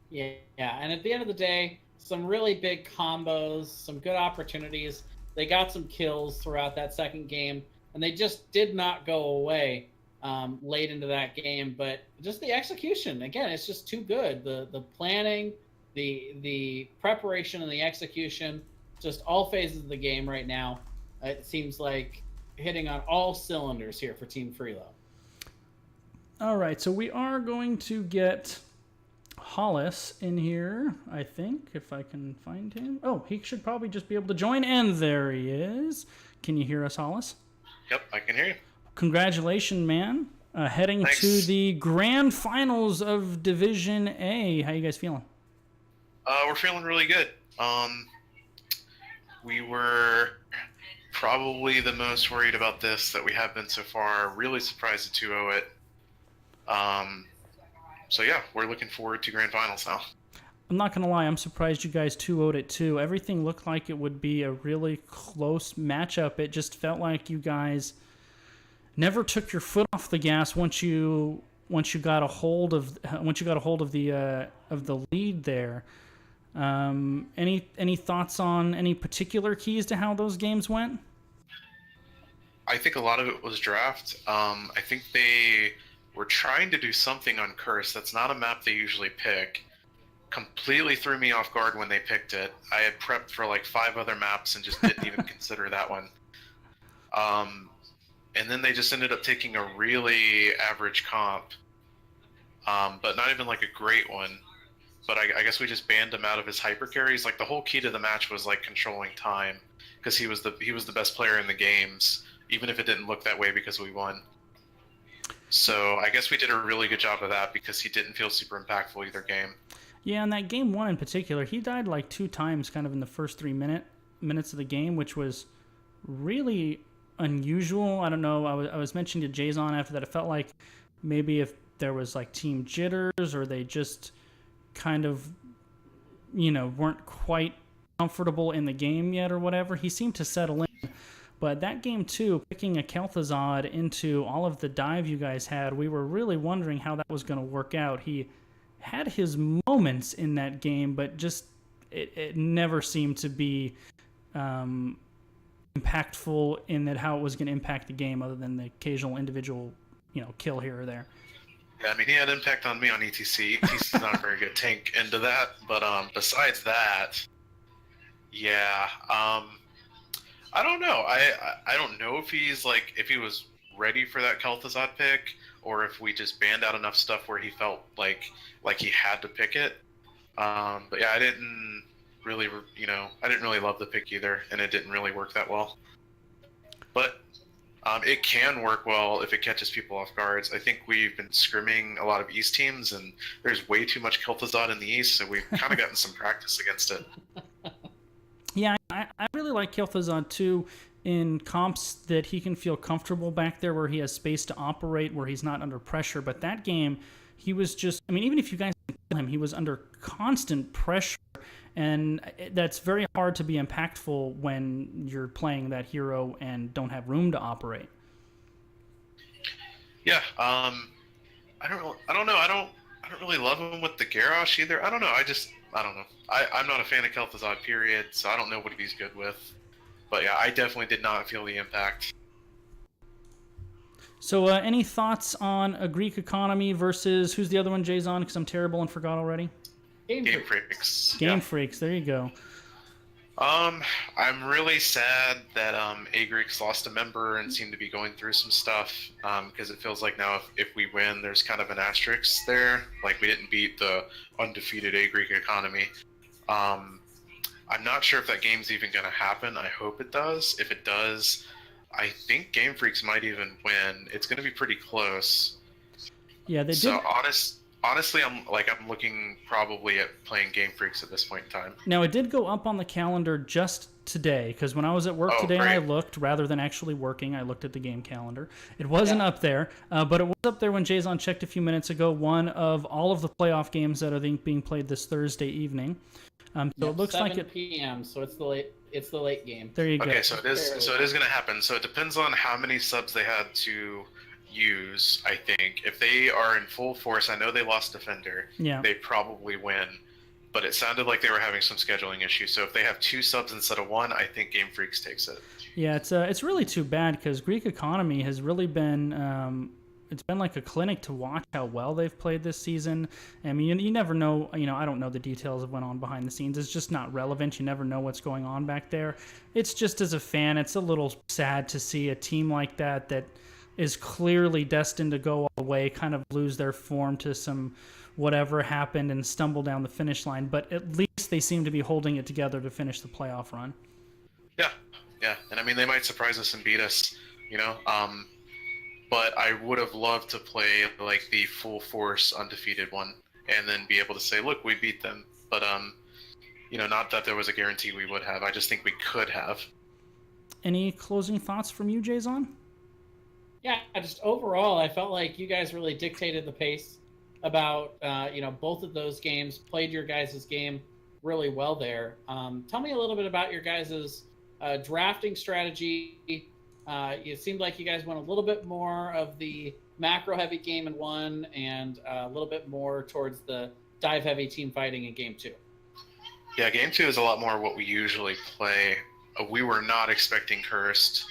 Speaker 2: Yeah, and at the end of the day, some really big combos, some good opportunities. They got some kills throughout that second game, and they just did not go away late into that game. But just the execution, again, it's just too good. The planning, the preparation, and the execution, just all phases of the game right now. It seems like hitting on all cylinders here for Team Freelo.
Speaker 1: All right, so we are going to get Hollis in here, I think, if I can find him. Oh, he should probably just be able to join, and there he is. Can you hear us, Hollis?
Speaker 3: Yep, I can hear you.
Speaker 1: Congratulations, man. Heading
Speaker 3: Thanks.
Speaker 1: to the grand finals of Division A. How you guys feeling?
Speaker 3: We're feeling really good. We were probably the most worried about this that we have been so far. Really surprised to 2-0 it. So yeah, we're looking forward to grand finals now.
Speaker 1: I'm not going to lie, I'm surprised you guys 2-0'd it too. Everything looked like it would be a really close matchup. It just felt like you guys never took your foot off the gas once you got a hold of the lead there. Any thoughts on any particular keys to how those games went?
Speaker 3: I think a lot of it was draft. I think they were trying to do something on Curse. That's not a map they usually pick. Completely threw me off guard when they picked it. I had prepped for like 5 other maps and just didn't even consider that one. And then they just ended up taking a really average comp, but not even like a great one. but I guess we just banned him out of his hyper carries. Like the whole key to the match was like controlling time, because he was the best player in the games, even if it didn't look that way because we won. So I guess we did a really good job of that because he didn't feel super impactful either game.
Speaker 1: Yeah, in that game 1 in particular, he died like 2 times kind of in the first 3 minutes of the game, which was really unusual. I don't know. I was mentioning to Jason after that, it felt like maybe if there was like team jitters or they just kind of, weren't quite comfortable in the game yet or whatever. He seemed to settle in. But that game, too, picking a Kel'Thuzad into all of the dive you guys had, we were really wondering how that was going to work out. He had his moments in that game, but just it never seemed to be impactful in that how it was going to impact the game other than the occasional individual, kill here or there.
Speaker 3: Yeah, I mean, he had impact on me on ETC. ETC's not a very good tank into that, but besides that, yeah, I don't know. I don't know if if he was ready for that Kel'Thuzad pick, or if we just banned out enough stuff where he felt like he had to pick it. But yeah, I didn't really love the pick either, and it didn't really work that well. But it can work well if it catches people off guards. I think we've been scrimming a lot of East teams, and there's way too much Kel'Thuzad in the East, so we've kind of gotten some practice against it.
Speaker 1: Yeah, I really like Kel'Thuzad too in comps that he can feel comfortable back there where he has space to operate, where he's not under pressure. But that game, he was just, even if you guys didn't kill him, he was under constant pressure. And that's very hard to be impactful when you're playing that hero and don't have room to operate.
Speaker 3: Yeah, I don't know. I don't really love him with the Garrosh either. I don't know. I don't know. I'm not a fan of Kel'Thuzad, period, so I don't know what he's good with. But yeah, I definitely did not feel the impact.
Speaker 1: So any thoughts on a Greek economy versus, who's the other one, Jason? Because I'm terrible and forgot already.
Speaker 2: Game
Speaker 3: Freaks.
Speaker 1: Game Freaks, there you go.
Speaker 3: I'm really sad that A-Greeks lost a member and seem to be going through some stuff, because it feels like now if we win, there's kind of an asterisk there. Like, we didn't beat the undefeated A-Greek economy. I'm not sure if that game's even going to happen. I hope it does. If it does, I think Game Freaks might even win. It's going to be pretty close.
Speaker 1: Yeah, they
Speaker 3: so
Speaker 1: did.
Speaker 3: Honestly, I'm looking probably at playing Game Freaks at this point in time.
Speaker 1: Now, it did go up on the calendar just today, because when I was at work today
Speaker 3: great.
Speaker 1: and I looked, rather than actually working, I looked at the game calendar. It wasn't up there, but it was up there when Jason checked a few minutes ago, one of all of the playoff games that are being played this Thursday evening. So it looks like
Speaker 2: 7 p.m., so it's the late game.
Speaker 1: There you go.
Speaker 3: Okay, so it is going to happen. So it depends on how many subs they had to use, I think. If they are in full force, I know they lost Defender.
Speaker 1: Yeah.
Speaker 3: They probably win. But it sounded like they were having some scheduling issues. So if they have 2 subs instead of 1, I think Game Freaks takes it.
Speaker 1: Yeah, it's really too bad because Greek economy has really been it's been like a clinic to watch how well they've played this season. I mean, you never know. I don't know the details of what went on behind the scenes. It's just not relevant. You never know what's going on back there. It's just, as a fan, it's a little sad to see a team like that is clearly destined to go all the way, kind of lose their form to some whatever happened and stumble down the finish line. But at least they seem to be holding it together to finish the playoff run.
Speaker 3: Yeah. And I mean, they might surprise us and beat us, but I would have loved to play like the full force undefeated one and then be able to say, look, we beat them. But, not that there was a guarantee we would have. I just think we could have. Any
Speaker 1: closing thoughts from you, Jason?
Speaker 2: Yeah, just overall, I felt like you guys really dictated the pace about, both of those games, played your guys' game really well there. Tell me a little bit about your guys' drafting strategy. It seemed like you guys went a little bit more of the macro-heavy game in 1 and a little bit more towards the dive-heavy team fighting in Game 2.
Speaker 3: Yeah, Game 2 is a lot more what we usually play. We were not expecting Cursed.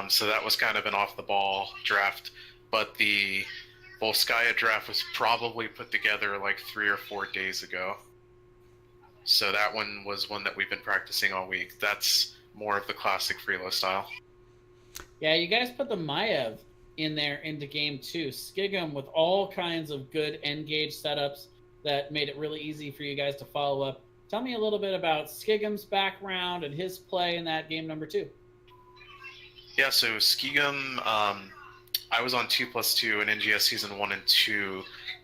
Speaker 3: So that was kind of an off-the-ball draft, but the Volskaya draft was probably put together like 3 or 4 days ago. So that one was one that we've been practicing all week. That's more of the classic Freelo style.
Speaker 2: Yeah, you guys put the Maiev in there into Game 2. Skig'em with all kinds of good N-gauge setups. that made it really easy for you guys to follow up. Tell me a little bit about Skigum's background and his play in that game number 2.
Speaker 3: Yeah, so Skigum, I was on 2+2 in NGS Season 1 and 2.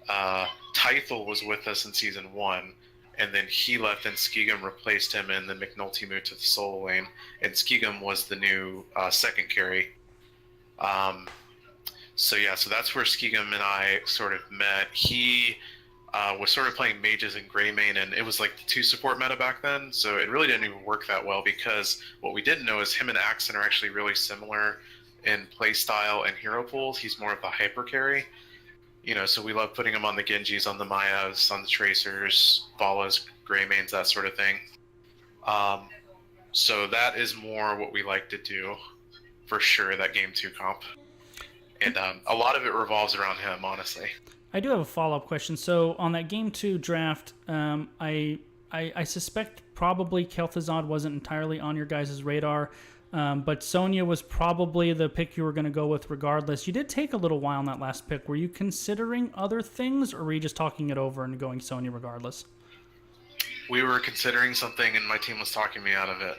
Speaker 3: Tythel was with us in Season 1, and then he left and Skigum replaced him, and then McNulty moved to the solo lane, and Skigum was the new second carry. So that's where Skigum and I sort of met. He was sort of playing mages and Greymane, and it was like the 2 support meta back then, so it really didn't even work that well, because what we didn't know is him and Axon are actually really similar in play style and hero pools. He's more of a hyper carry, so we love putting him on the Genjis, on the Mayas, on the Tracers, Valas, Greymanes, that sort of thing. So that is more what we like to do, for sure, that Game 2 comp. And a lot of it revolves around him, honestly.
Speaker 1: I do have a follow-up question. So on that Game 2 draft, I suspect probably Kel'Thuzad wasn't entirely on your guys' radar, but Sonya was probably the pick you were going to go with regardless. You did take a little while on that last pick. Were you considering other things, or were you just talking it over and going Sonya regardless?
Speaker 3: We were considering something, and my team was talking me out of it.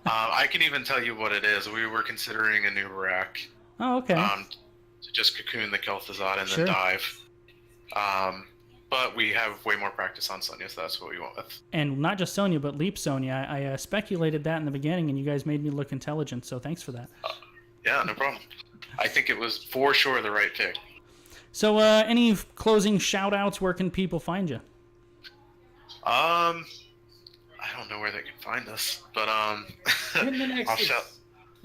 Speaker 3: I can even tell you what it is. We were considering a new Barak.
Speaker 1: Oh, okay.
Speaker 3: To just cocoon the Kel'Thuzad and
Speaker 1: Sure.
Speaker 3: then dive. But we have way more practice on Sonya, so that's what we went with.
Speaker 1: And not just Sonya, but Leap Sonya. I speculated that in the beginning, and you guys made me look intelligent, so thanks for that.
Speaker 3: Yeah, no problem. I think it was for sure the right pick.
Speaker 1: So any closing shout-outs? Where can people find you?
Speaker 3: I don't know where they can find us, but
Speaker 2: In the Nexus.
Speaker 3: I'll shout.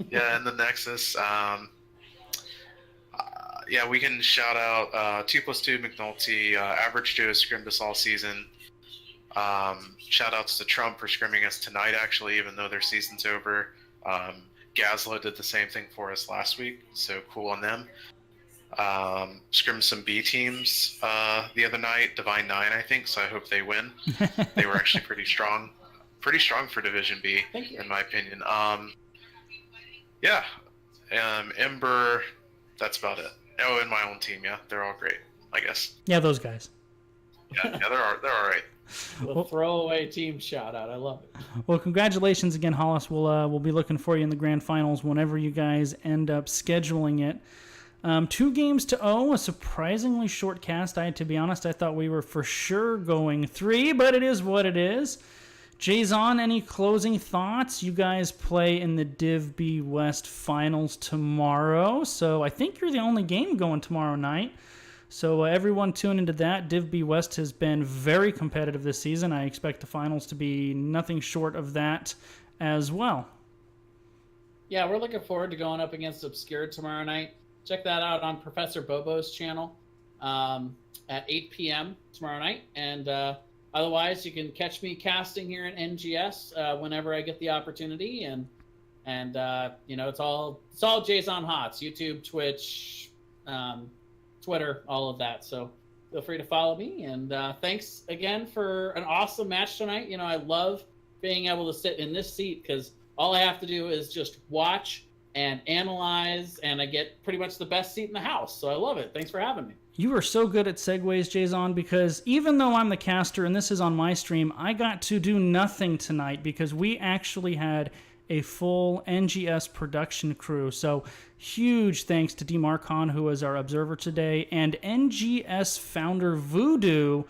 Speaker 3: Yeah, in the Nexus. Yeah, we can shout out 2+2 McNulty, Average Joe scrimmed us all season. Shout outs to Trump for scrimming us tonight, actually, even though their season's over. Gazlo did the same thing for us last week, so cool on them. Scrimmed some B teams the other night, Divine 9, I think, so I hope they win. They were actually pretty strong for Division B, in my opinion. Ember, that's about it. Oh, and my own team, yeah, they're all great, I guess.
Speaker 1: Yeah, those guys.
Speaker 3: Yeah, they're all right.
Speaker 2: The throwaway team shout out. I love it.
Speaker 1: Well, congratulations again, Hollis. We'll be looking for you in the grand finals whenever you guys end up scheduling it. 2-0, a surprisingly short cast. To be honest, I thought we were for sure going 3, but it is what it is. Jason, any closing thoughts? You guys play in the Div B West finals tomorrow, so I think you're the only game going tomorrow night. So everyone tune into that. Div B West has been very competitive this season. I expect the finals to be nothing short of that as well.
Speaker 2: Yeah, we're looking forward to going up against Obscured tomorrow night. Check that out on Professor Bobo's channel at 8 p.m. tomorrow night. And otherwise, you can catch me casting here in NGS whenever I get the opportunity. And it's all Jason Hots, YouTube, Twitch, Twitter, all of that. So feel free to follow me. And thanks again for an awesome match tonight. I love being able to sit in this seat because all I have to do is just watch and analyze, and I get pretty much the best seat in the house. So I love it. Thanks for having me.
Speaker 1: You are so good at segues, Jason, because even though I'm the caster and this is on my stream, I got to do nothing tonight because we actually had a full NGS production crew. So huge thanks to D. Marcon, who was our observer today, and NGS founder Voodoo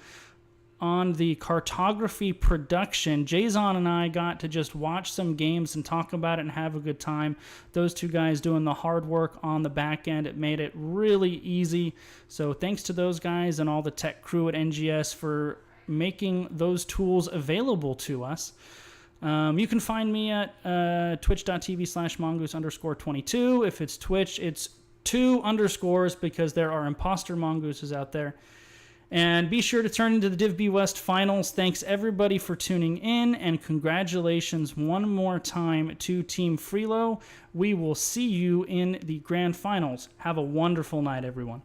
Speaker 1: on the cartography production. Jason and I got to just watch some games and talk about it and have a good time. Those two guys doing the hard work on the back end. It made it really easy. So thanks to those guys and all the tech crew at NGS for making those tools available to us. You can find me at twitch.tv/mongoose_22. If it's Twitch, it's 2 underscores because there are imposter mongooses out there. And be sure to turn into the Div B West Finals. Thanks, everybody, for tuning in, and congratulations one more time to Team Freelo. We will see you in the Grand Finals. Have a wonderful night, everyone.